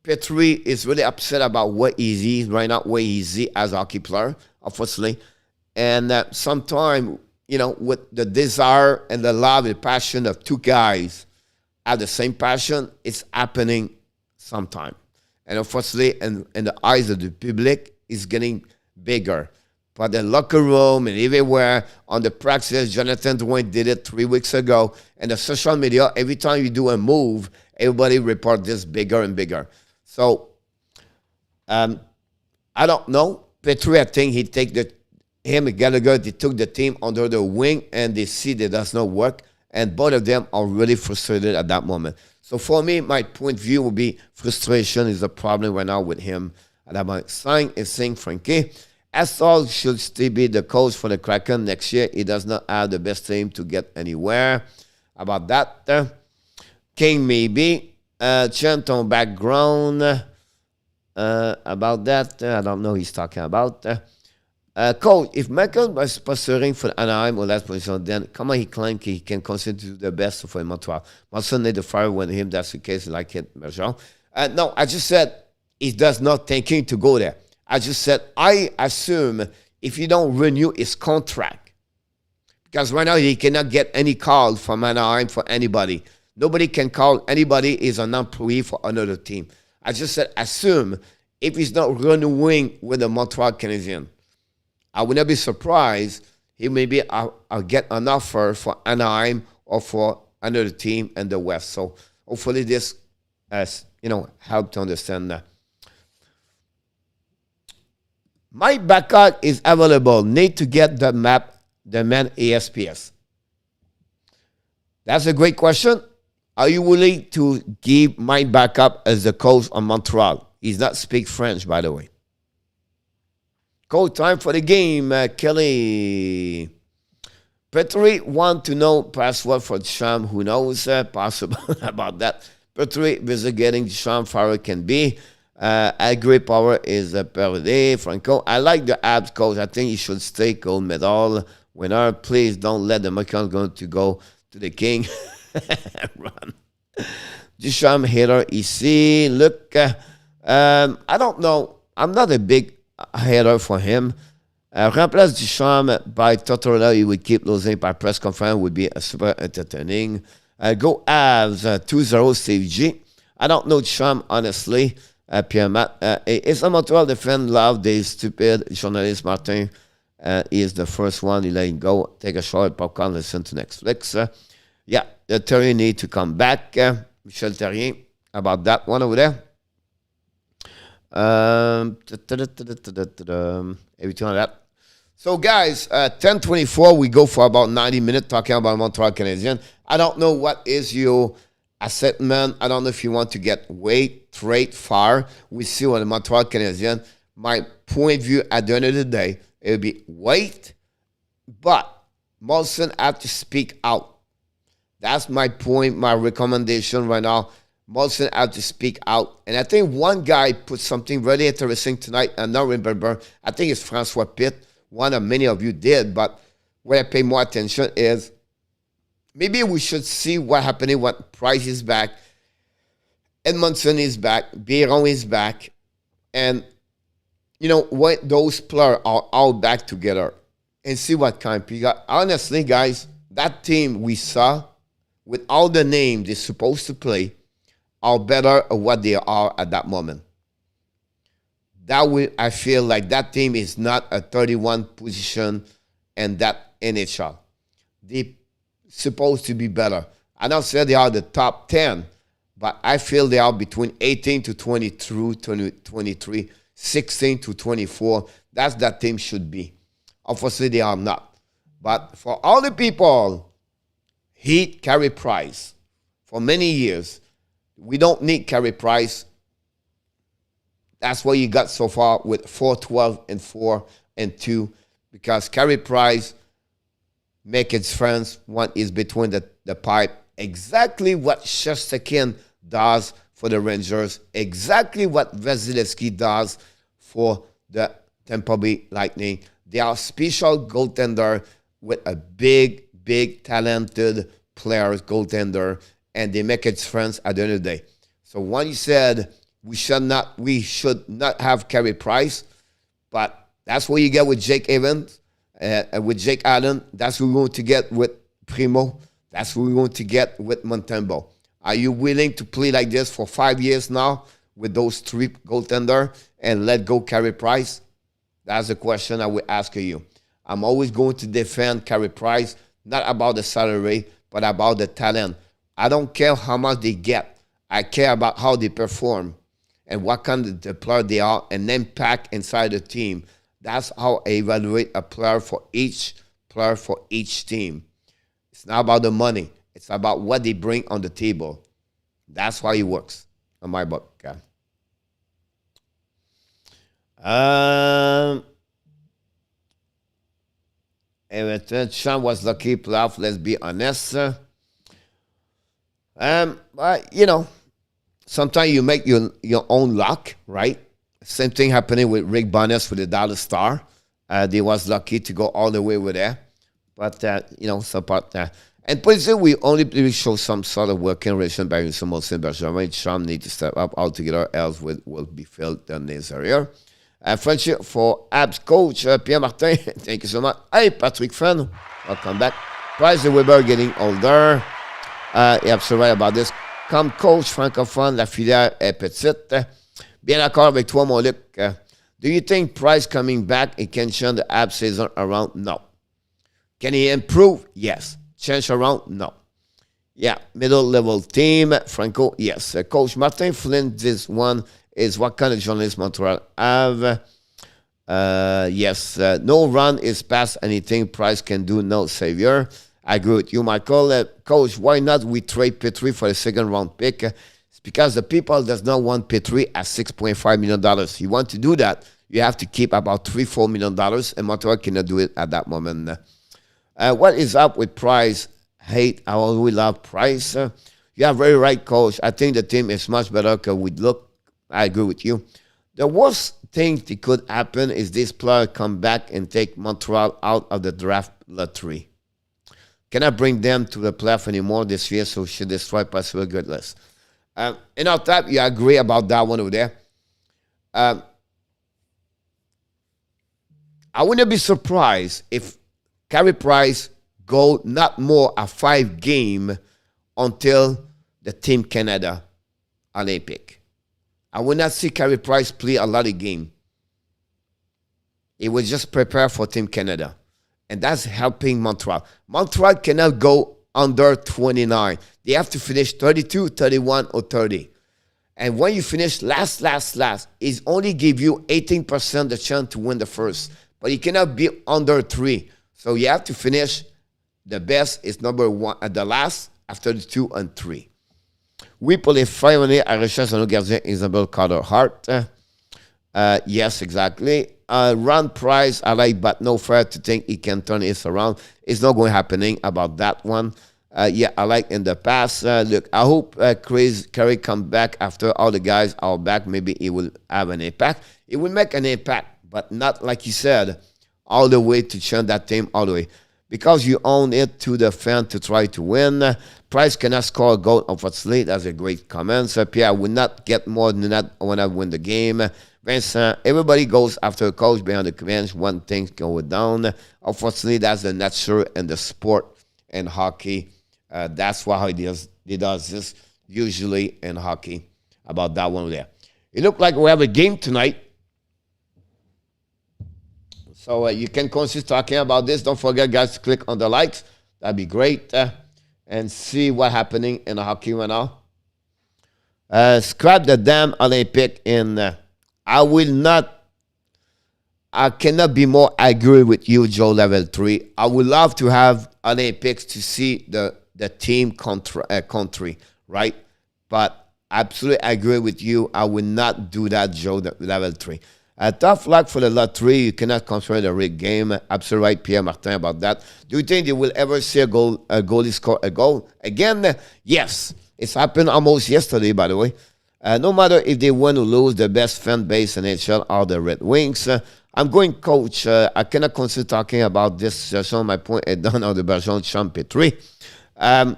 Petrie is really upset about what he is right now, where he is as a hockey player, obviously. And sometimes, with the desire and the love and passion of 2 guys have the same passion, it's happening sometime. And unfortunately, in the eyes of the public, it's getting bigger. But the locker room and everywhere, on the practice, Jonathan Drouin did it 3 weeks ago. And the social media, every time you do a move, everybody report this bigger and bigger. So, I don't know. Petrie, I think he take him and Gallagher, they took the team under the wing, and they see that does not work. And both of them are really frustrated at that moment. So for me, my point of view would be frustration is a problem right now with him. And I'm saying Frenchy. Astor should still be the coach for the Kraken next year. He does not have the best team to get anywhere. About that, King maybe. Chanton background. About that, I don't know he's talking about. Coach, if Michael was sponsoring for Anaheim or last position, then come on, he claimed he can consider to do the best for Montreal. Molson need to fire with him. That's the case, like it, Mergeon. No, I just said he does not thinking to go there. I just said, I assume if you don't renew his contract, because right now he cannot get any call from Anaheim for anybody. Nobody can call anybody is an employee for another team. I just said assume if he's not renewing with the Montreal Canadiens. I would not be surprised he maybe I'll get an offer for Anaheim or for another team in the West. So hopefully this has, helped to understand that. My backup is available. Need to get the map, the man ASPS. That's a great question. Are you willing to give my backup as the coach on Montreal? He's not speak French, by the way. Coach, time for the game, Kelly. Petri want to know password for Duchamp. Who knows? Possible about that. Petri visit getting Duchamp far can be. Agri power is per day. Franco, I like the abs coach. I think he should stay gold medal winner. Please don't let the Americans go to the king. Run. Duchamp hater ici. Look, I don't know. I'm not a big hater for him. Remplace Duchamp by Tortorella. He would keep losing by press conference. Would be a super entertaining. Go Avs 2-0 Steve G. I don't know Duchamp, honestly. Pierre-Matt. It's a Montreal defend love the stupid journalist Martin. He is the first one. He let him go. Take a short popcorn. Listen to Netflix. Yeah, the Terrier need to come back. Michel Terrier, about that one over there. Everything like that. So, guys, 10:24, we go for about 90 minutes talking about Montreal Canadiens. I don't know what is your assessment. I don't know if you want to get weight, trade, far. We see on the Montreal Canadiens. My point of view at the end of the day, it will be wait, but Molson have to speak out. That's my point, my recommendation right now. Molson have to speak out. And I think one guy put something really interesting tonight, and now remember, I think it's Francois Pitt. One of many of you did, but where I pay more attention is maybe we should see what happening when Price is back, Edmonton is back, Biron is back, and when those players are all back together and see what kind of people. Honestly, guys, that team we saw with all the names they're supposed to play are better at what they are at that moment. That way, I feel like that team is not a 31 position in that NHL. They're supposed to be better. I don't say they are the top 10, but I feel they are between 18 to 22, 23, 16 to 24. That's that team should be. Obviously, they are not. But for all the people, Heat, Carey Price, for many years, we don't need Carey Price. That's what you got so far with 4-12 and 4-2, because Carey Price make his friends. One is between the pipe. Exactly what Shesterkin does for the Rangers. Exactly what Vasilevsky does for the Tampa Bay Lightning. They are special goaltender with a big, talented players, goaltender, and they make it friends at the end of the day. So when you said we should not have Carey Price, but that's what you get with Jake Evans, with Jake Allen. That's what we're going to get with Primo. That's what we're going to get with Montembeault. Are you willing to play like this for 5 years now with those three goaltender and let go Carey Price? That's the question I will ask you. I'm always going to defend Carey Price, not about the salary, but about the talent. I don't care how much they get. I care about how they perform and what kind of player they are and impact inside the team. That's how I evaluate a player for each team. It's not about the money. It's about what they bring on the table. That's how it works on my book. Okay. Sean was lucky playoff, let's be honest. But, sometimes you make your own luck, right? Same thing happening with Rick Barnes with the Dallas Star. They was lucky to go all the way with there. But, support that. And politically, we only really show some sort of working relation by Molson Benjamin. Sean need to step up altogether, else will be filled in this area. Frenchy for Abs coach, Pierre Martin. Thank you so much. Hey, Patrick Fan, welcome back. Price the Weber getting older. Et absolument right about this. Comme coach francophone, la filière est petite. Bien d'accord avec toi, mon Luc. Do you think Price coming back and can turn the ab season around? No. Can he improve? Yes. Change around? No. Yeah, middle level team. Franco, yes. Coach Martin Flynn, this one is what kind of journalist Montreal have? Yes. No run is past anything Price can do. No savior. I agree with you, Michael. Coach, why not we trade Petrie for a second round pick? It's because the people does not want Petrie at $6.5 million. You want to do that, you have to keep about $3-4 million, and Montreal cannot do it at that moment. What is up with Price? Hate, I always love Price. You are very right, Coach. I think the team is much better because we look. I agree with you. The worst thing that could happen is this player come back and take Montreal out of the draft lottery. Cannot bring them to the playoff anymore this year, so should destroy possible good list. In our type, you agree about that one over there. I wouldn't be surprised if Carey Price go not more a 5 game until the Team Canada Olympic. I will not see Carey Price play a lot of game. He will just prepare for Team Canada. And that's helping Montreal. Montreal cannot go under 29. They have to finish 32, 31, or 30. And when you finish last, it only give you 18% the chance to win the first. But you cannot be under 3. So you have to finish the best is number 1 at the last after the 2 and 3. Oui, pour les Flyers à recherche d'un gardien Isabelle Carter-Hart. Yes, exactly. Ron Price, I like, but no fair to think he can turn this around. It's not going to happening about that one. Yeah, I like in the past. Look, I hope Carey come back after all the guys are back. Maybe he will have an impact. It will make an impact, but not like you said, all the way to turn that team all the way. Because you own it to the fan to try to win. Price cannot score a goal, unfortunately. That's a great comment. Pierre will not get more than that when I win the game. Vincent, everybody goes after a coach behind the bench. One thing going down. Unfortunately, that's the nature and the sport and hockey. That's why he does this usually in hockey. About that one there. It looked like we have a game tonight. So you can continue talking about this. Don't forget, guys, to click on the likes. That'd be great. And see what's happening in the hockey right now. Scrap the damn Olympic in... I cannot be more agree with you, Joe Level 3. I would love to have Olympics to see the team country, right? But I absolutely agree with you. I will not do that, Joe Level 3. Tough luck for the lottery. You cannot control the rigged game. Absolutely right, Pierre Martin, about that. Do you think they will ever see a goalie score a goal? Again, yes. It's happened almost yesterday, by the way. No matter if they win or lose, the best fan base in NHL are the Red Wings. I'm going, Coach. I cannot consider talking about this. So my point is done on the Bergeron Champetry. I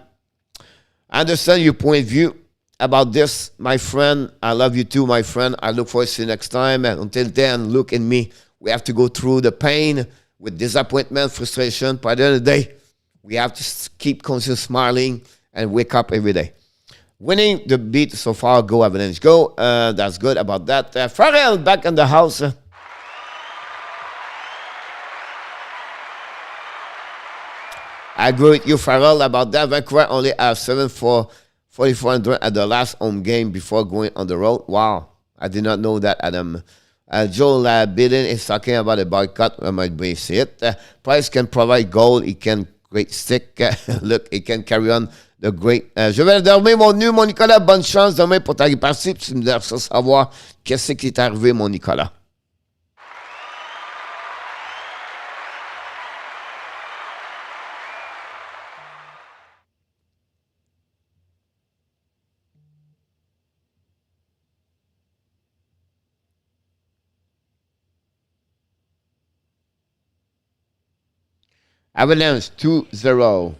understand your point of view about this, my friend. I love you too, my friend. I look forward to see you next time. And until then, look at me. We have to go through the pain with disappointment, frustration. By the end of the day, we have to keep constantly smiling and wake up every day. Winning the beat so far, go Avalanche, go. That's good about that. Farrell back in the house. I agree with you, Farrell, about that. Vancouver only have 7-4-44 at the last home game before going on the road. Wow, I did not know that, Adam. Joel Biden is talking about a boycott. I might be see it. Price can provide goal. He can great stick. Look, he can carry on. The great. Je vais dormir, mon Nicolas. Bonne chance demain pour ta répartie. Tu me laisses savoir qu'est-ce qui est arrivé, mon Nicolas. Avalanche 2-0.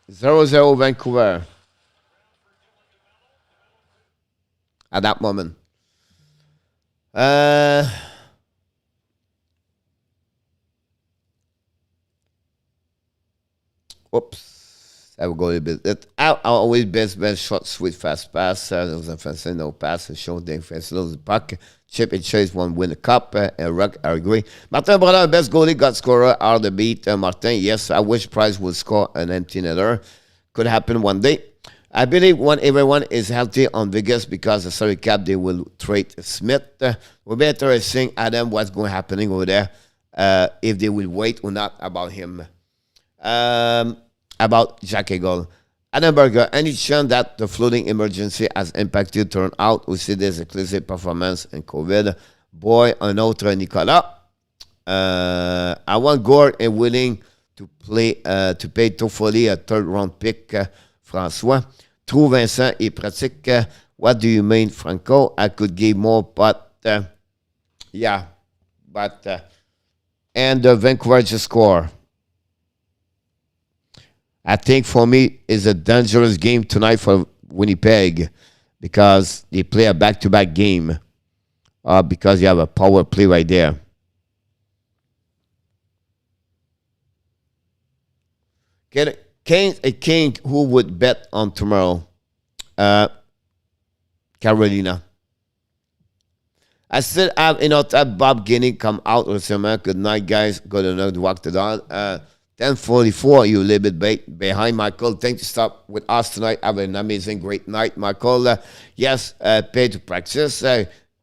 0-0 Vancouver. At that moment. Oops. I will go a bit. I always best short, sweet, fast pass. There was a fancy no pass. Show the defense lose the puck. Chip and Chase won win the cup. Rock, I agree. Martin Brodeur, best goalie, got scorer out of the beat. Martin, yes, I wish Price would score an empty netter. Could happen one day. I believe when everyone is healthy on Vegas because the salary cap, they will trade Smith. We'll be interesting, Adam, what's going to happening over there, if they will wait or not about him. About Jack Eagle. Adam Berger, any chance that the flooding emergency has impacted turnout ou c'est des exclusive performance in COVID? Boy, un autre Nicolas. I want Gord and willing to play to pay Toffoli a third round pick. François. True Vincent et pratique. What do you mean, Franco? I could give more, but yeah. But and Vancouver just score. I think for me it's a dangerous game tonight for Winnipeg because they play a back-to-back game because you have a power play right there. King who would bet on tomorrow? Carolina. I still have Bob Guinea come out with some good night, guys. Good enough to walk the dog. 10:44, you a little bit behind, Michael. Thanks to stop with us tonight. Have an amazing, great night, Michael. Yes, pay to practice.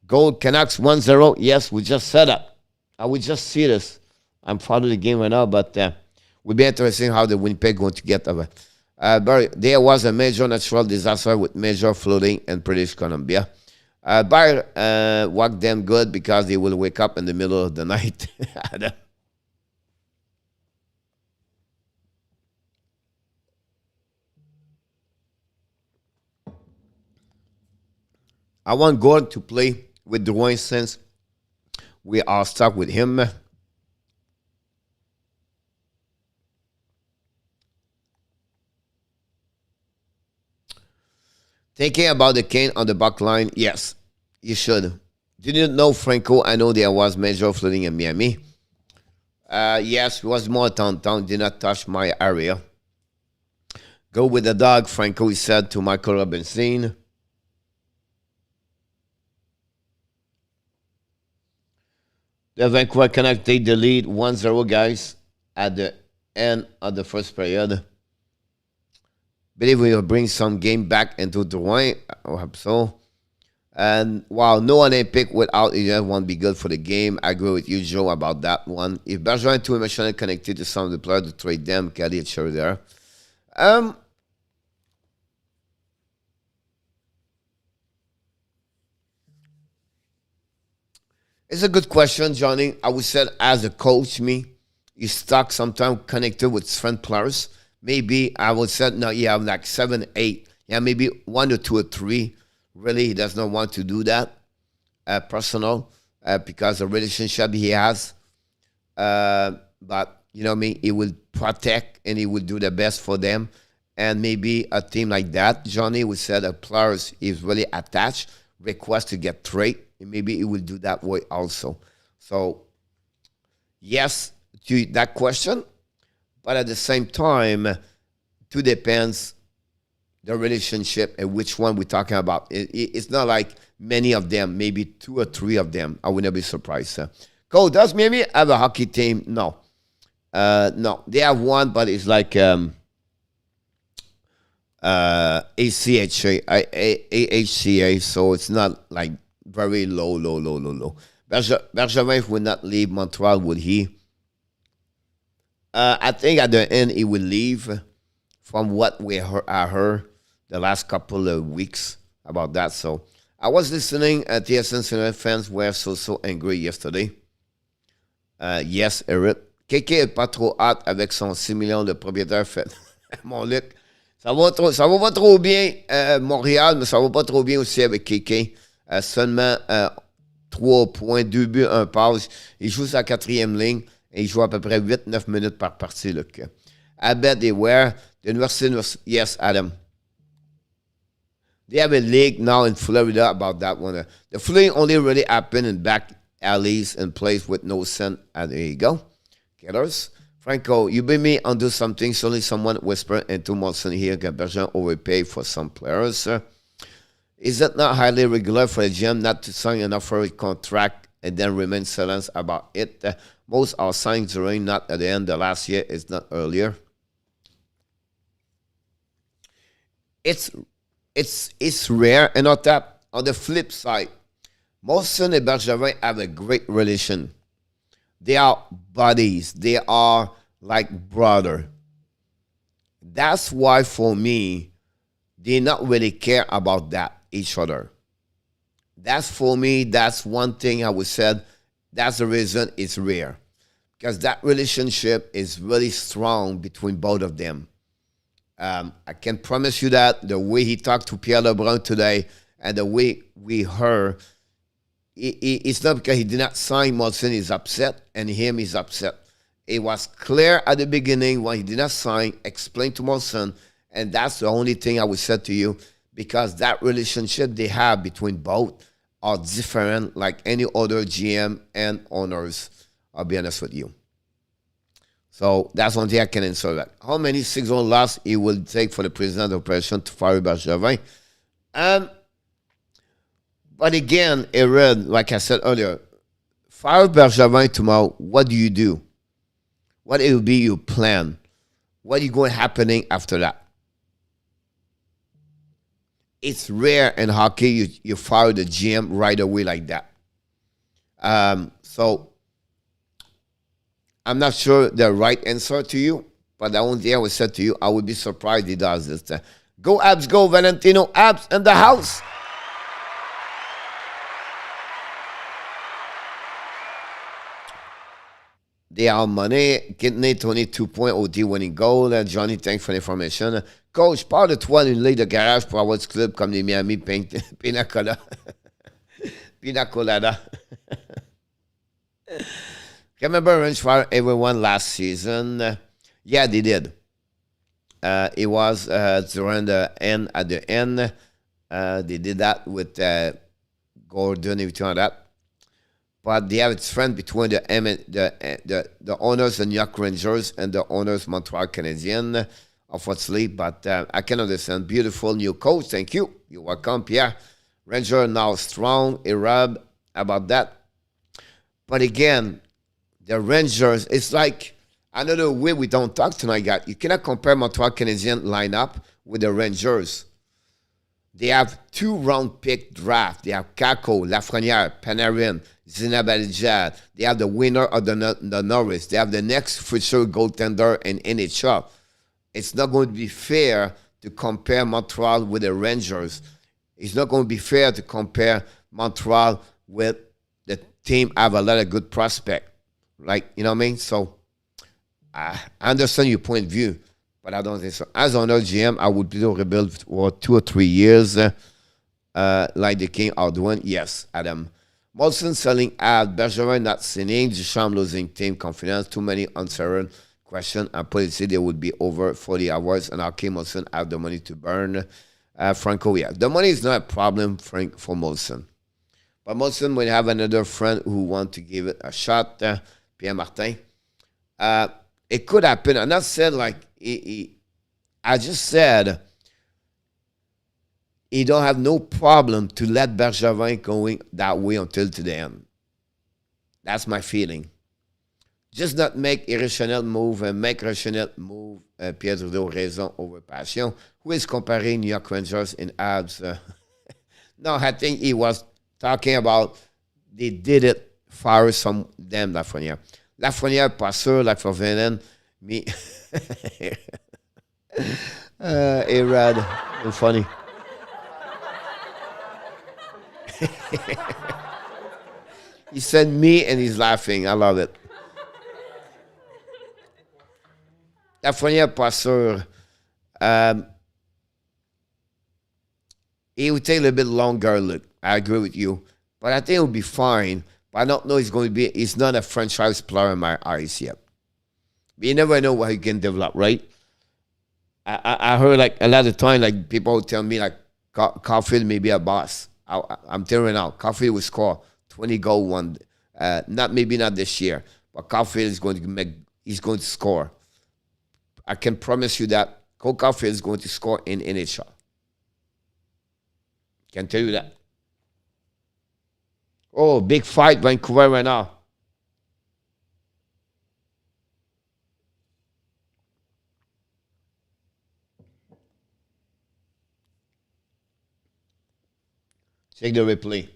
Gold Canucks 1-0. Yes, we just set up. I would just see this. I'm following the game right now, but will be interesting how the Winnipeg going to get over. There was a major natural disaster with major flooding in British Columbia. Walk them good because they will wake up in the middle of the night. I want Gord to play with Drouin since we are stuck with him. Thinking about the Kane on the back line, yes, you should. Didn't know Franco. I know there was major flooding in Miami. Yes, it was more downtown. Did not touch my area. Go with the dog, Franco, he said to Michael Robinson. The Vancouver Canucks take the lead 1-0, guys, at the end of the first period. Believe we will bring some game back into Drouin. I hope so. And while no Olympic without it won't be good for the game, I agree with you, Joe, about that one. If Bergeron too emotionally connected to some of the players to trade them, Kelly and Sherry there. It's a good question, Johnny. I would say as a coach, you stuck sometimes connected with strength players. Maybe I would say, no, you have like 7, 8. Yeah, maybe 1 or 2 or 3. Really, he does not want to do that, personal, because the relationship he has. But, you know me, he will protect and he will do the best for them. And maybe a team like that, Johnny would say that players is really attached, request to get trade. Maybe he will do that way also. So, yes to that question. But at the same time, too depends the relationship and which one we're talking about. It's not like many of them, maybe 2 or 3 of them. I would not be surprised. Cole, does Miami have a hockey team? No. No. They have one, but it's like AHCA, so it's not like very low. Bergevin would not leave Montreal, would he? I think at the end he will leave. From what I heard the last couple of weeks about that. So I was listening at TSN fans were so angry yesterday. Yes, Eric. KK est pas trop hâte avec son 6 millions de propriétaires fait. Mon Luc. Ça va pas trop bien Montréal, mais ça va pas trop bien aussi avec KK. Seulement 3 points, 2 buts, 1 passe. Il joue sa 4e ligne et il joue à peu près 8-9 minutes par partie. Luc. I bet they were. The university, yes, Adam. They have a league now in Florida about that one. The flooding only really happened in back alleys and places with no sun. And there you go. Killers. Franco, you made me undo something. Suddenly someone whispered into Molson here that Bergeron overpaid for some players. Is it not highly regular for a GM not to sign an offer contract and then remain silent about it? Most are signed during, not at the end of last year, it's not earlier. It's rare, and on top, on the flip side, Molson and Bergeron have a great relation. They are buddies. They are like brother. That's why, for me, they not really care about that, each other. That's, for me, that's one thing I would say. That's the reason it's rare. Because that relationship is really strong between both of them. I can promise you that the way he talked to Pierre Lebrun today and the way we heard, it's not because he did not sign Molson, he's upset, and him is upset. It was clear at the beginning when he did not sign, explain to Molson, and that's the only thing I would say to you, because that relationship they have between both are different like any other GM and owners, I'll be honest with you. So that's one thing I can answer that. How many 6-1 loss it will take for the president of operation to fire Bergevin? But again, Aaron, like I said earlier, fire Bergevin tomorrow, what do you do? What will be your plan? What is going happening after that? It's rare in hockey you fire the GM right away like that. So I'm not sure the right answer to you, but the only thing I would say to you, I would be surprised he does this. Go Abs, go Valentino, Abs in the house. They are money. Kidney, 22-point OT winning goal. Johnny, thanks for l'information. Coach, parle de toi d'une ligue de garage pour avoir du club comme les Miami Pina Colada. Pina Colada. Remember Range Fire everyone last season? Yeah, they did. It was during the end, at the end. They did that with Gordon, everything like that. But they have its friend between the owners, the New York Rangers, and the owners, Montreal Canadiens, unfortunately. But I can understand. Beautiful new coach. Thank you. You're welcome, Pierre. Ranger now strong. Arab about that. But again, the Rangers, it's like another way we don't talk tonight, guys. You cannot compare Montreal Canadiens lineup with the Rangers. They have 2-round pick draft. They have Kako, Lafreniere, Panarin, Zinabadija. They have the winner of the Norris. They have the next future goaltender in NHL. It's not going to be fair to compare Montreal with the Rangers. It's not going to be fair to compare Montreal with the team have a lot of good prospects. Like, you know what I mean? So, I understand your point of view, but I don't think so. As owner GM, I would do rebuild for 2 or 3 years, like the King are doing. Yes, Adam. Molson selling ad, Bergeron not signing, Duchamp losing team confidence, too many uncertain questions. I probably say they would be over 40 hours, and okay, Molson have the money to burn. Franco, yeah. The money is not a problem, Frank, for Molson. But Molson will have another friend who want to give it a shot, Pierre Martin. It could happen. I'm not saying like, I just said he don't have no problem to let Bergevin going that way until to the end. That's my feeling. Just not make irrational move and make rational move. Pierre Trudeau, raison over passion. Who is comparing New York Rangers in abs? No, I think he was talking about they did it fire some damn Lafreniere. Lafreniere, pas sûr, Lafreniere, me. Arad, funny. He said me and he's laughing. I love it. Lafreniere, pas sûr. It would take a little bit longer look. I agree with you. But I think it will be fine. But I don't know he's going to be, he's not a franchise player in my eyes yet. But you never know what he can develop, right? I heard like a lot of time, like people tell me like Caulfield may be a boss. I'm telling you now, Caulfield will score 20 goals maybe not this year, but Caulfield is going to make he's going to score. I can promise you that Cole Caulfield is going to score in NHL. Can tell you that. Oh, big fight, Vancouver right now. Check the replay.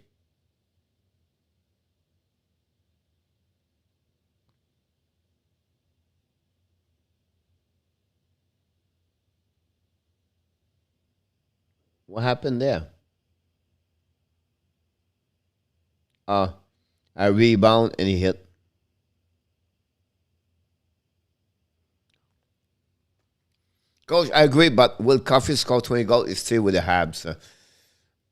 What happened there? A rebound and he hit. Coach, I agree, but will Caulfield score 20 goals? Is still with the Habs.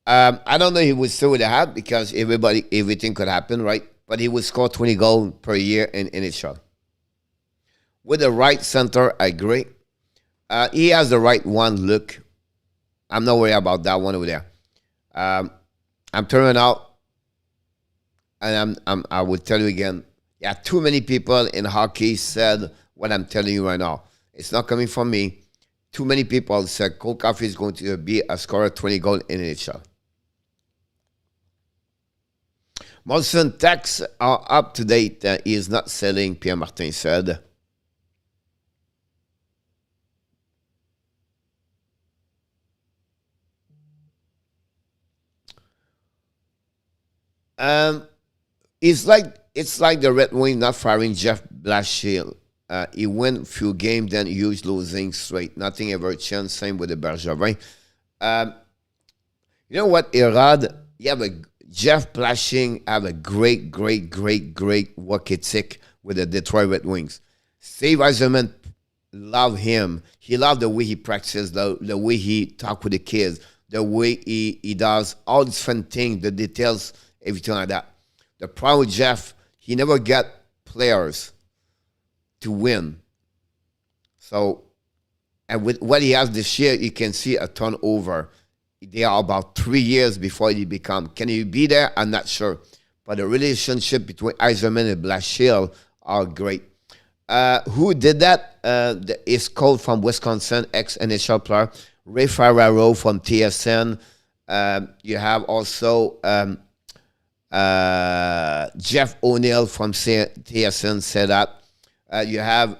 I don't know if he would still with the Habs because everything could happen, right? But he would score 20 goals per year in NHL. With the right center, I agree. He has the right one look. I'm not worried about that one over there. I'm turning out, and I will tell you again. Yeah, too many people in hockey said what I'm telling you right now. It's not coming from me. Too many people said Cole Caulfield is going to be a scorer 20 goals in NHL. Molson tax are up to date. He is not selling, Pierre Martin said. It's like the Red Wings not firing Jeff Blashill. He won a few games, then huge losing straight. Nothing ever changed. Same with the Bergevin. You know what, Erad? You have Jeff Blashill have a great work ethic with the Detroit Red Wings. Steve Yzerman love him. He loved the way he practices, the way he talk with the kids, the way he does all these fun things, the details, everything like that. The problem with Jeff, he never got players to win. So, and with what he has this year, you can see a turnover. They are about 3 years before he become. Can he be there? I'm not sure. But the relationship between Yzerman and Blashill are great. Who did that? Is called from Wisconsin, ex-NHL player. Ray Ferraro from TSN. You have also Jeff O'Neill from TSN said that. You have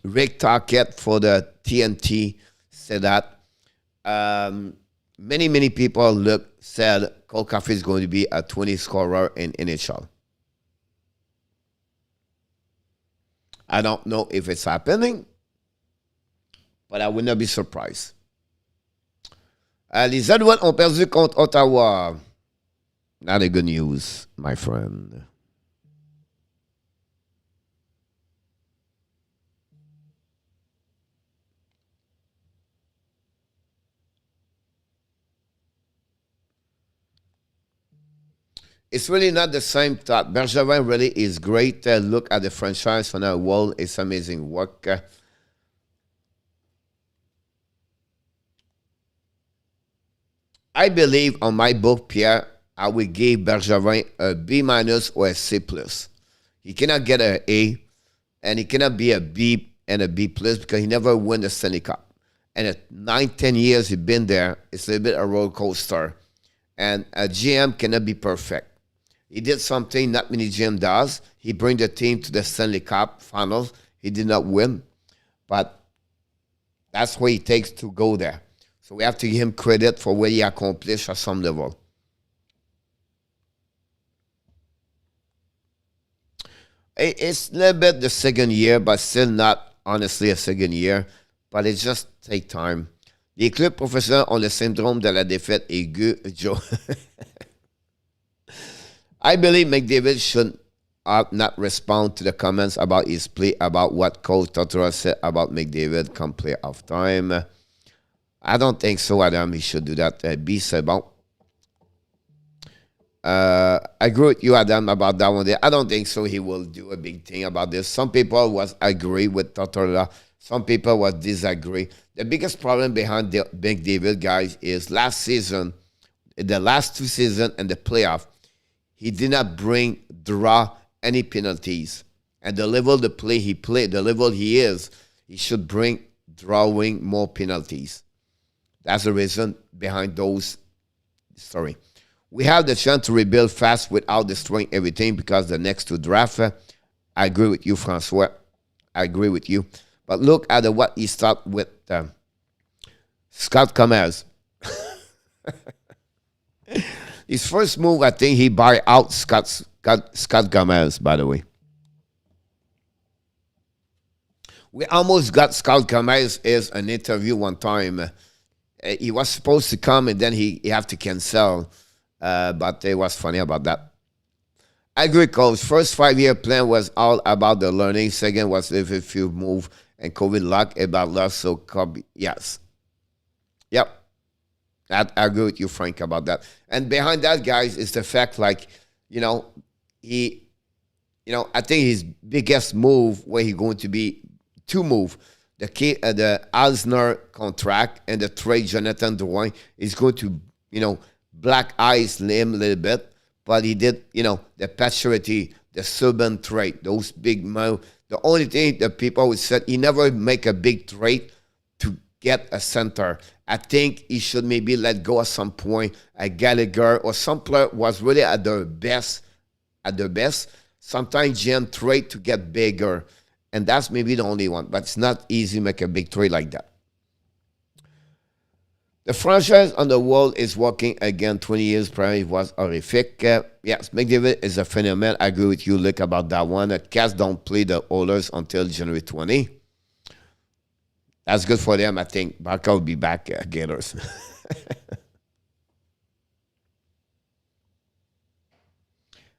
Rick Tocchet for the TNT said that. Many people said Cole Caulfield is going to be a 20 scorer in NHL. I don't know if it's happening, but I would not be surprised. Les Alouettes ont perdu contre Ottawa. Not a good news, my friend. It's really not the same thought. Bergevin really is great. Look at the franchise on our wall. It's amazing work. I believe on my book, Pierre, I will give Bergevin a B- or a C+. He cannot get an A, and he cannot be a B and a B+ because he never won the Stanley Cup. And at 9-10 years he's been there, it's a little bit a roller coaster. And a GM cannot be perfect. He did something not many GM does. He bring the team to the Stanley Cup finals. He did not win, but that's what it takes to go there. So we have to give him credit for what he accomplished at some level. It's a little bit the second year, but still not honestly a second year. But it just takes time. Les clubs professionnels ont le syndrome de la défaite aiguë, Joe. I believe McDavid should not respond to the comments about his play, about what Coach Tortora said about McDavid come playoff time. I don't think so, Adam. He should do that. B, c'est bon. I agree with you, Adam, about that one. I don't think so. He will do a big thing about this. Some people was agree with Tortora. Some people was disagree. The biggest problem behind the McDavid, guys, is last season, the last 2 seasons and the playoff, he did not draw any penalties. And the level the play he played, the level he is, he should bring drawing more penalties. That's the reason behind those. Sorry. We have the chance to rebuild fast without destroying everything because the next to draft. I agree with you, Francois. I agree with you. But look at what he started with Scott Gomez. His first move, I think he buy out Scott Gomez, by the way. We almost got Scott Gomez as an interview one time. He was supposed to come and then he have to cancel. But it was funny about that. I agree, Coach. First 5-year plan was all about the learning. Second was if a few move and COVID luck about loss. So, yes. Yep. I agree with you, Frank, about that. And behind that, guys, is the fact, like, I think his biggest move where he going to be to move the Alzner contract and the trade Jonathan Drouin is going to, black eyes him a little bit. But he did, the Paturity, the Subban trade, those big moves. The only thing that people would say, he never make a big trade to get a center. I think he should maybe let go at some point. A Gallagher or some player was really at their best. Sometimes GM trade to get bigger. And that's maybe the only one. But it's not easy to make a big trade like that. The franchise on the world is working again 20 years prior. It was horrific. Yes, McDavid is a phenomenon. I agree with you, Luke, about that one. The Cats don't play the Oilers until January 20. That's good for them, I think. Barca will be back, Gators.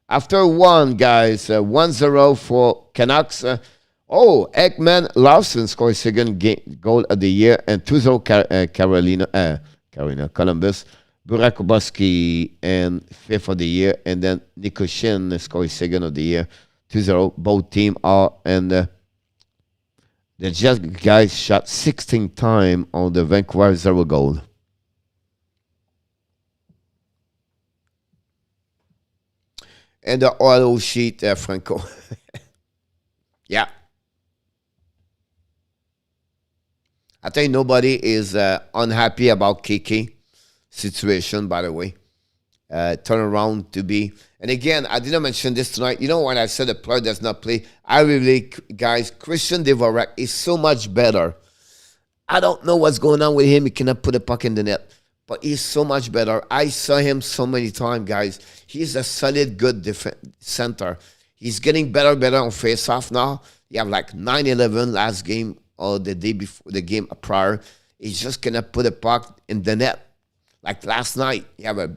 After one, guys, 1-0 for Canucks. Ekman Larson scored second goal of the year, and 2-0 Columbus. Burakovsky and fifth of the year, and then Nikoshin scored second of the year, 2-0. Both teams are, and the Jets guys shot 16 times on the Vancouver 0 goal. And the oil sheet, Franco. Yeah. I think nobody is unhappy about KK situation, by the way. Turn around to be. And again, I didn't mention this tonight. When I said the player does not play, I really, guys, Christian Dvorak is so much better. I don't know what's going on with him. He cannot put a puck in the net. But he's so much better. I saw him so many times, guys. He's a solid, good center. He's getting better on face-off now. He have like 9-11 last game or the day before the game prior. He's just going to put a puck in the net. Like last night, you have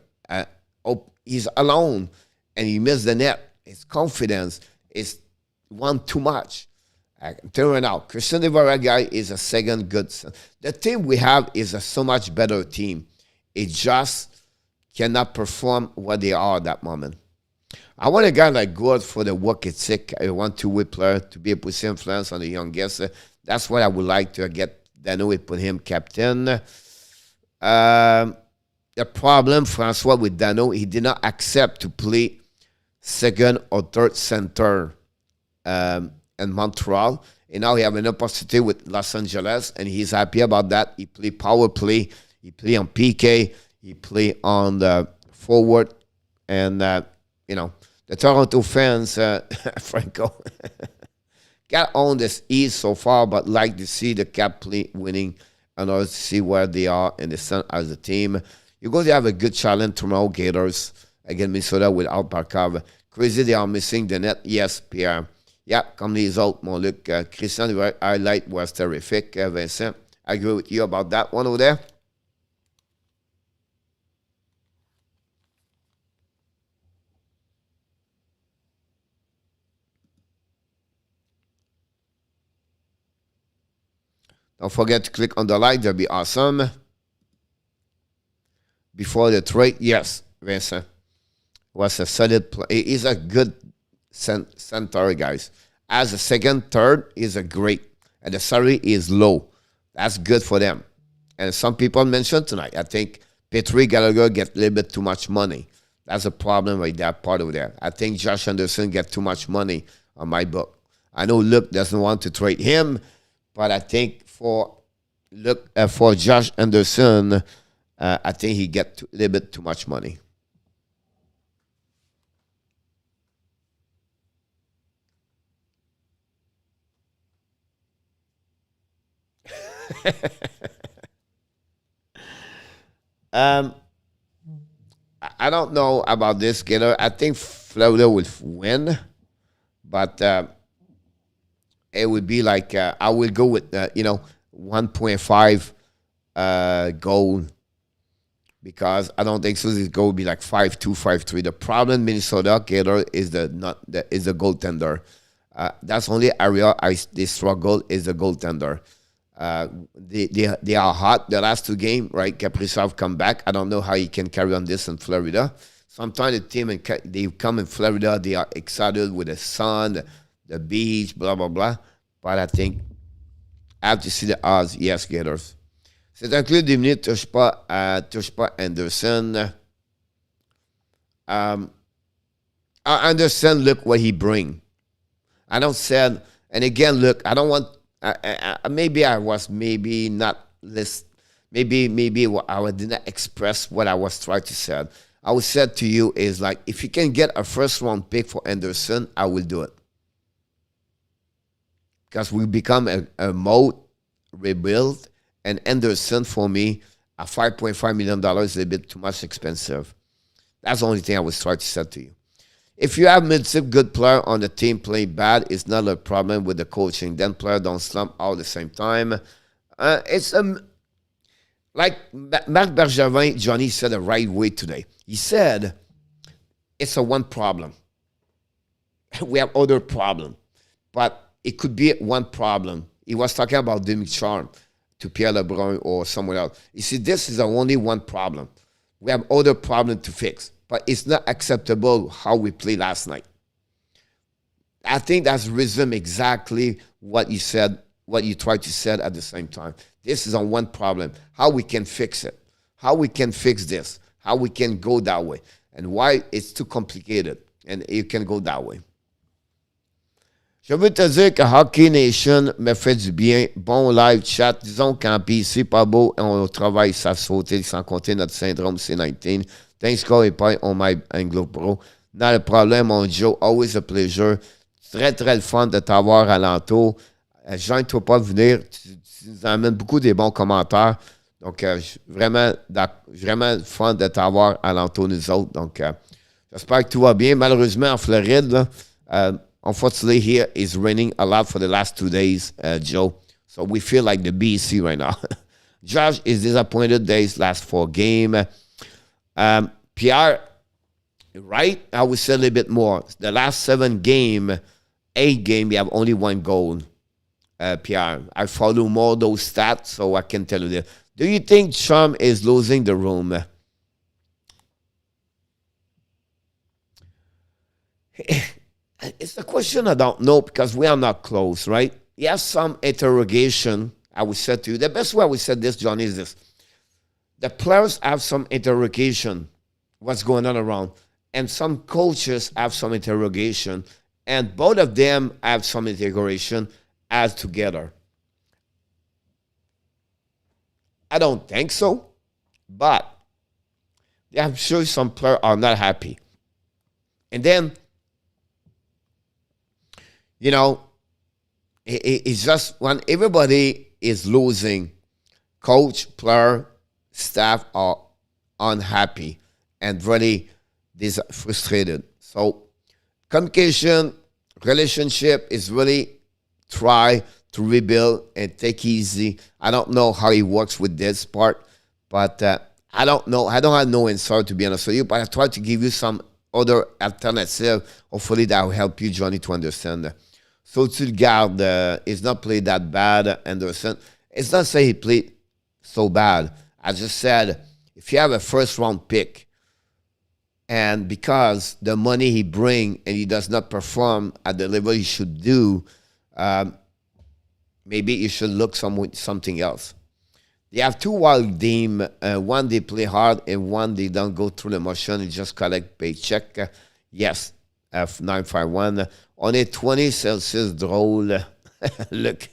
he's alone and he missed the net. His confidence is one too much. I'm telling you now, Christian Dvorak guy is a second good. The team we have is a so much better team. It just cannot perform what they are at that moment. I want a guy like Gord for the work ethic. I want two-way player to be able to influence on the youngest. That's what I would like to get. Then we put him captain. The problem, Francois, with Dano, he did not accept to play second or third center in Montreal. And now he have an opportunity with Los Angeles, and he's happy about that. He play power play. He play on PK. He play on the forward. And, the Toronto fans, Franco, got on this East so far, but like to see the Cap play winning in order to see where they are in the sun as a team. You're going to have a good challenge tomorrow, Gators, against Minnesota without Barkov. Crazy they are missing the net. Yes, Pierre. Yeah, comme les autres, mon Luc. Christian, the highlight was terrific. Vincent, I agree with you about that one over there. Don't forget to click on the like. That'll be awesome. Before the trade, yes, Vincent was a solid play. He's a good center, guys. As a second, third, he's a great. And the salary is low. That's good for them. And some people mentioned tonight, I think Petrie Gallagher get a little bit too much money. That's a problem with that part over there. I think Josh Anderson get too much money on my book. I know Luke doesn't want to trade him, but I think for Josh Anderson, I think he get a little bit too much money. um, I don't know about this, Gator. I think Florida will win, but it would be like I will go with 1.5 goal, because I don't think so. This goal will be like 5-2, 5-3. The problem Minnesota Gator is the goaltender. That's only area they struggle is the goaltender. They are hot the last 2 games, right? Kaprizov come back. I don't know how he can carry on this in Florida. Sometimes the team they come in Florida, they are excited with the sun, the beach, blah blah blah. But I think I have to see the odds. Yes, Gators. C'est inclus 10 minutes. Touche pas Anderson. Anderson, look what he bring. I don't said, and again, look, I don't want. Maybe I was not list. Maybe I did not express what I was trying to say. I would said to you is like, if you can get a first round pick for Anderson, I will do it, because we become a mode rebuild, and Anderson for me at $5.5 million is a bit too much expensive. That's the only thing I was trying to say to you. If you have mid-sip good player on the team playing bad, it's not a problem with the coaching. Then player don't slump all the same time. It's like Marc Bergevin, Johnny said the right way today. He said it's a one problem. We have other problem, but it could be one problem. He was talking about Demi Charm to Pierre Lebrun or someone else. He said this is the only one problem. We have other problem to fix. But it's not acceptable how we played last night. I think that's rhythm exactly what you said, what you tried to say at the same time. This is on one problem. How we can fix it. How we can fix this. How we can go that way. And why it's too complicated. And you can go that way. Je veux te dire que Hockey Nation me fait du bien. Bon live chat. Disons qu'en PC, pas beau, on travaille ça sauter sans compter notre syndrome C19. Thanks, Corey Pie, on my Anglo Pro. Not a problem, mon Joe. Always a pleasure. Très, très le fun de t'avoir alentour. Gêne-toi pas de venir. Tu nous amènes beaucoup des bons commentaires. Donc, vraiment fun de t'avoir alentour nous autres. Donc, j'espère que tout va bien. Malheureusement, en Floride, là, unfortunately, here it's raining a lot for the last 2 days, Joe. So we feel like the BC right now. Josh is disappointed days last 4 games. Pierre, right? I would say a little bit more. The last 8 games, you have only 1 goal, Pierre. I follow more those stats, so I can tell you this. Do you think Trump is losing the room? It's a question I don't know, because we are not close, right? You have some interrogation, I would say to you. The best way I would say this, John, is this. The players have some interrogation, what's going on around. And some coaches have some interrogation. And both of them have some interrogation as together. I don't think so. But I'm sure some players are not happy. And then, it's just when everybody is losing, coach, player, staff are unhappy and really frustrated. So communication, relationship is really try to rebuild and take easy. I don't know how he works with this part, but I don't know. I don't have no answer, to be honest with you, but I try to give you some other alternative. Hopefully that will help you, Johnny, to understand. So tu le gardes, he's not played that bad, Anderson. It's not say he played so bad. I just said, if you have a first-round pick, and because the money he bring and he does not perform at the level he should do, maybe you should look something else. They have 2 wild teams. One they play hard, and one they don't go through the motion and just collect paycheck. Yes, F951. On est 20 Celsius drôle. Look.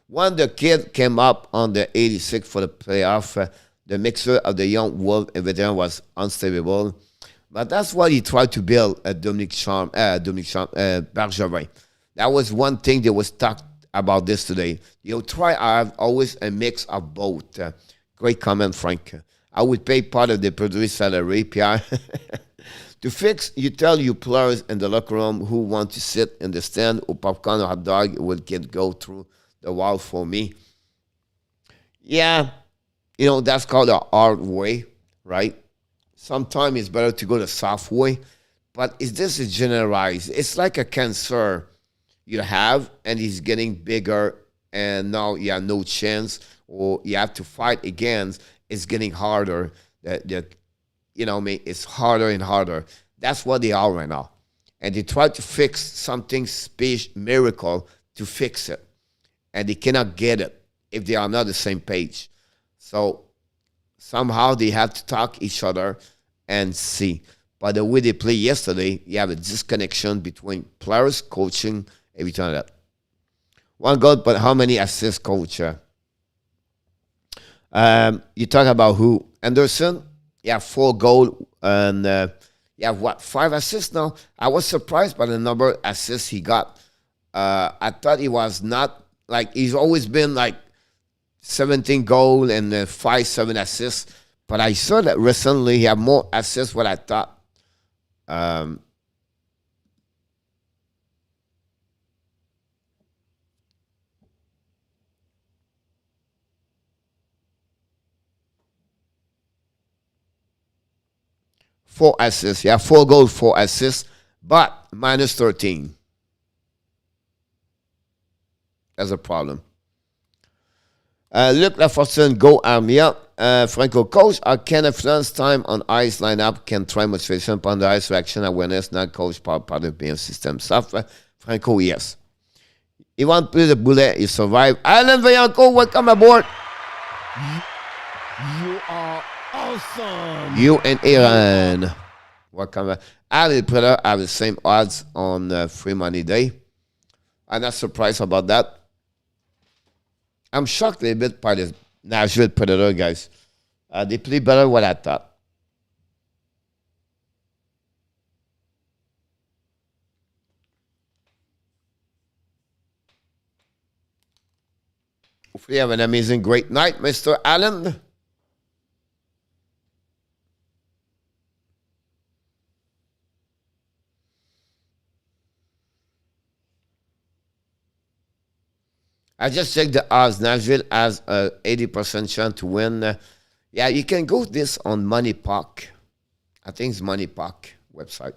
When the kid came up on the 86 for the playoff, the mixture of the young Wolf and veteran was unstable. But that's what he tried to build at Bergevin. That was one thing that was talked about this today. You try to have always a mix of both. Great comment, Frank. I would pay part of the producer's salary, Pierre. To fix, you tell your players in the locker room who want to sit in the stand or popcorn or hot dog will go through the wall for me. Yeah, that's called the hard way, right? Sometimes it's better to go the soft way, but this is generalized. It's like a cancer you have, and it's getting bigger, and now you have no chance, or you have to fight against. It's getting harder. It's harder and harder. That's what they are right now, and they try to fix something miracle to fix it, and they cannot get it if they are not the same page. So somehow they have to talk each other and see. By the way they played yesterday, you have a disconnection between players, coaching, everything like that. One goal, but how many assists, coach? You talk about who? Anderson? Yeah, 4 goals, and you have 5 assists now? I was surprised by the number of assists he got. I thought he was not, he's always been 17 goals and 5-7 assists. But I saw that recently he had more assists than what I thought. 4 assists. Yeah, 4 goals, 4 assists, but minus 13. That's a problem. Luc Lafortune, go Armia. Franco, coach, our Canada France time on ice lineup can try motivation upon the ice reaction awareness, not coach part of being system stuff. Franco, yes. He won't play the bullet, he survived. Alan Vaillancourt, welcome aboard. You are awesome. You and Aaron. Welcome. Alan Predator have the same odds on Free Money Day. I'm not surprised about that. I'm shocked a little bit by the Nashville Predators, guys. They play better than what I thought. Hopefully you have an amazing, great night, Mr. Allen. I just checked the odds. Nashville has a 80% chance to win. Yeah, you can go this on Money Park. I think it's Money Park website.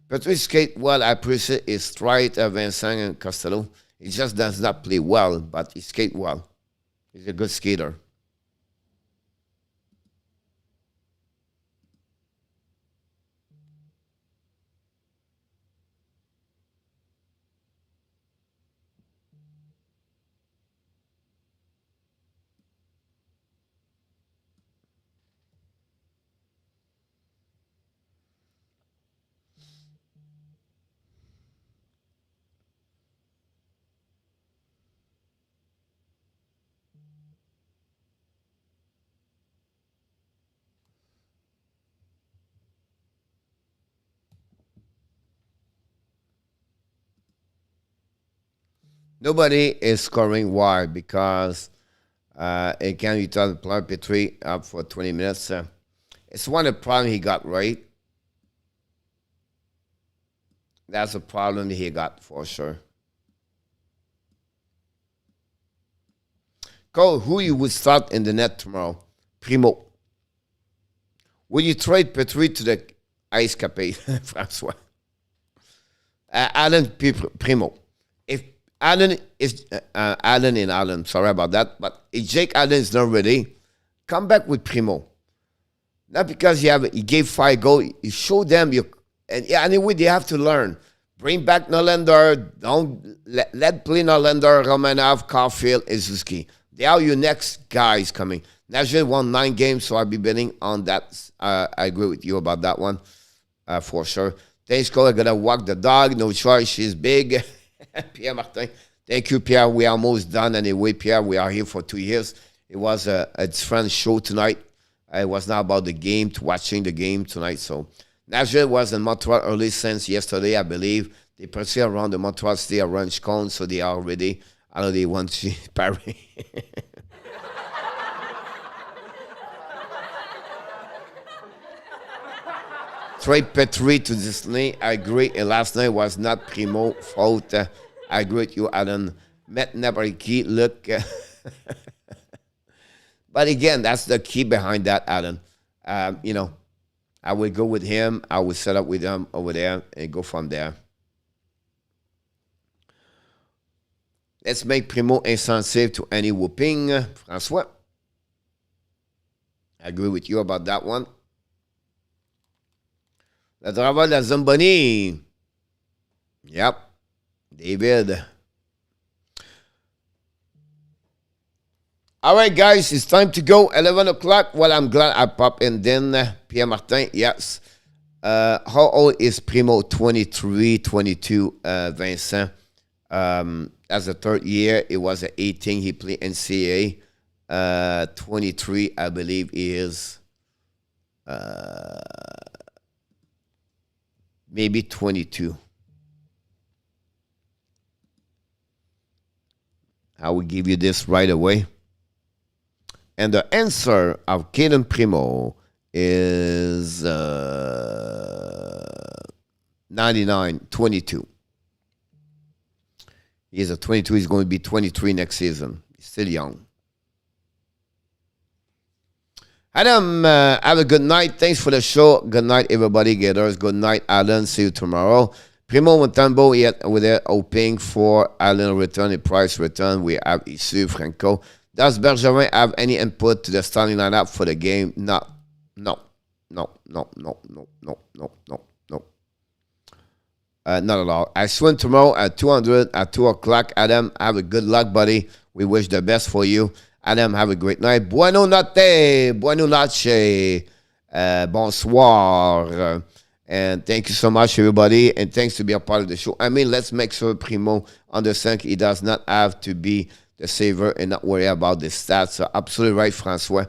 Patrick skate well. I appreciate his stride, Vincent and Costello. He just does not play well, but he skate well. He's a good skater. Nobody is scoring. Why? Because again, you tell the player Petrie up for 20 minutes. It's one of the problems he got, right? That's a problem he got for sure. Cole, who you would start in the net tomorrow? Primo. Will you trade Petrie to the Ice Capade, Francois? Alan Primo. If Allen is Allen and Allen. Sorry about that. But if Jake Allen is not ready, come back with Primo. Not because he gave 5 goals. You show them anyway they have to learn. Bring back Nylander. Don't let play Nylander, Romanov, Caulfield, Izuski. They are your next guys coming. Nashville won 9 games, so I'll be betting on that. I agree with you about that one for sure. Thanks, Cole. I gotta walk the dog. No choice. She's big. Pierre Martin. Thank you, Pierre. We are almost done anyway, Pierre. We are here for 2 years. It was a different show tonight. It was not about the game, watching the game tonight. So Nashville was in Montreal early since yesterday, I believe. They pursue around the Montreal City Orange Cone, so they are ready. I know they want to Paris. Trade Petrie to Disney. I agree. And last night was not Primo fault. I agree with you, Alan. Met Nabariki. Look. But again, that's the key behind that, Alan. You know, I would go with him. I would set up with him over there and go from there. Let's make Primo insensitive to any whooping. François. I agree with you about that one. Le travail de la Zamboni. Yep. David. All right, guys, it's time to go. 11 o'clock. Well, I'm glad I popped in then. Pierre Martin, yes. How old is Primo? 23, 22, Vincent. That's the third year. It was at 18. He played NCAA. 23, I believe, he is maybe 22. I will give you this right away. And the answer of Caden Primo is 99, 22. He's a 22. He's going to be 23 next season. He's still young. Adam, have a good night. Thanks for the show. Good night, everybody. Gators. Good night, Alan. See you tomorrow. Primo Montembeault yet with there hoping for Alan return, a price return. We have Issu, Franco. Does Bergeron have any input to the starting lineup for the game? No. Not at all. I swim tomorrow at 200 at 2 o'clock. Adam, have a good luck, buddy. We wish the best for you. Adam, have a great night. Buenos noches. Bonsoir. And thank you so much, everybody. And thanks to be a part of the show. I mean, let's make sure Primo understands he does not have to be the saver and not worry about the stats. So absolutely right, François.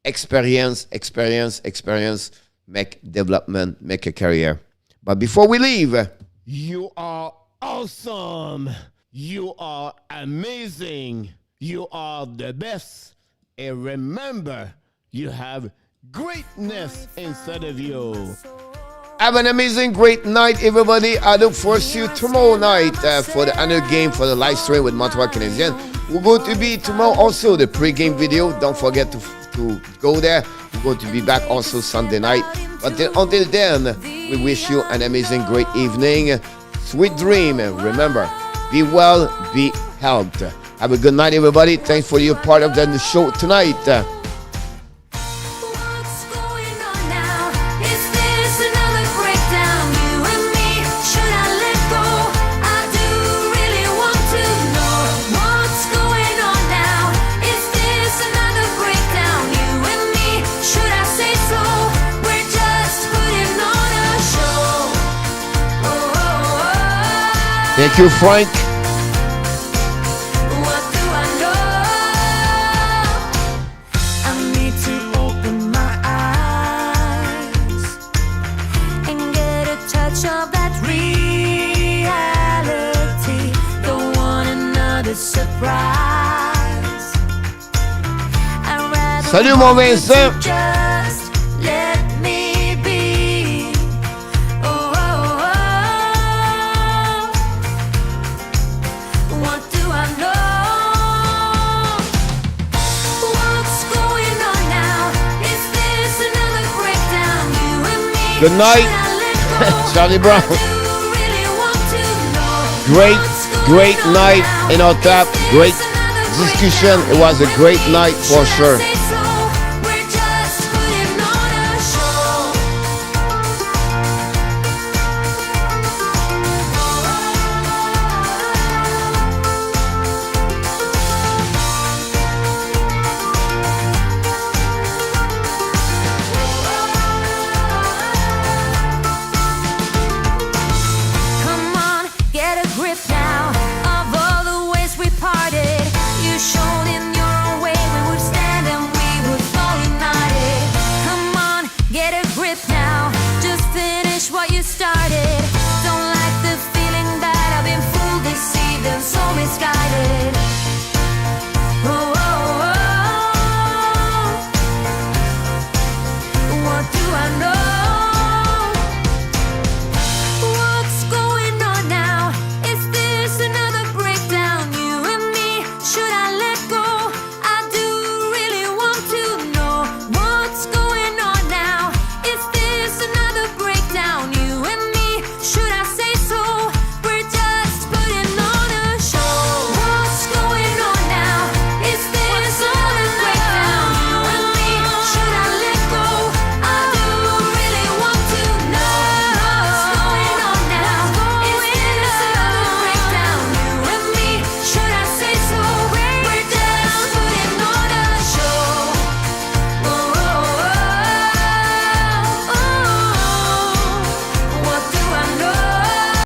Experience. Make development, make a career. But before we leave, You are awesome. You are amazing. You are the best. And remember, you have greatness inside of you. have an amazing, great night, everybody. I look forward to see you tomorrow night for the annual game for the live stream with Montreal Canadiens. We're going to be tomorrow also the pre-game video. Don't forget to go there. We're going to be back also Sunday night. But until then, we wish you an amazing, great evening. Sweet dream. Remember, be well, be healthy. Have a good night, everybody. Thanks for your part of the show tonight. Thank you, Frank. What do I know? I need to open my eyes and get a touch of that reality. Don't want another surprise. Salut, mon Vincent. Just let me be. What do I know? What's going on now? Is this another breakdown? You and me. Good night, Should I let go? Charlie Brown. I do really want to know Great, what's going great on night now. in our Is tap. this Great another discussion. breakdown? It was a great night for Should I sure. say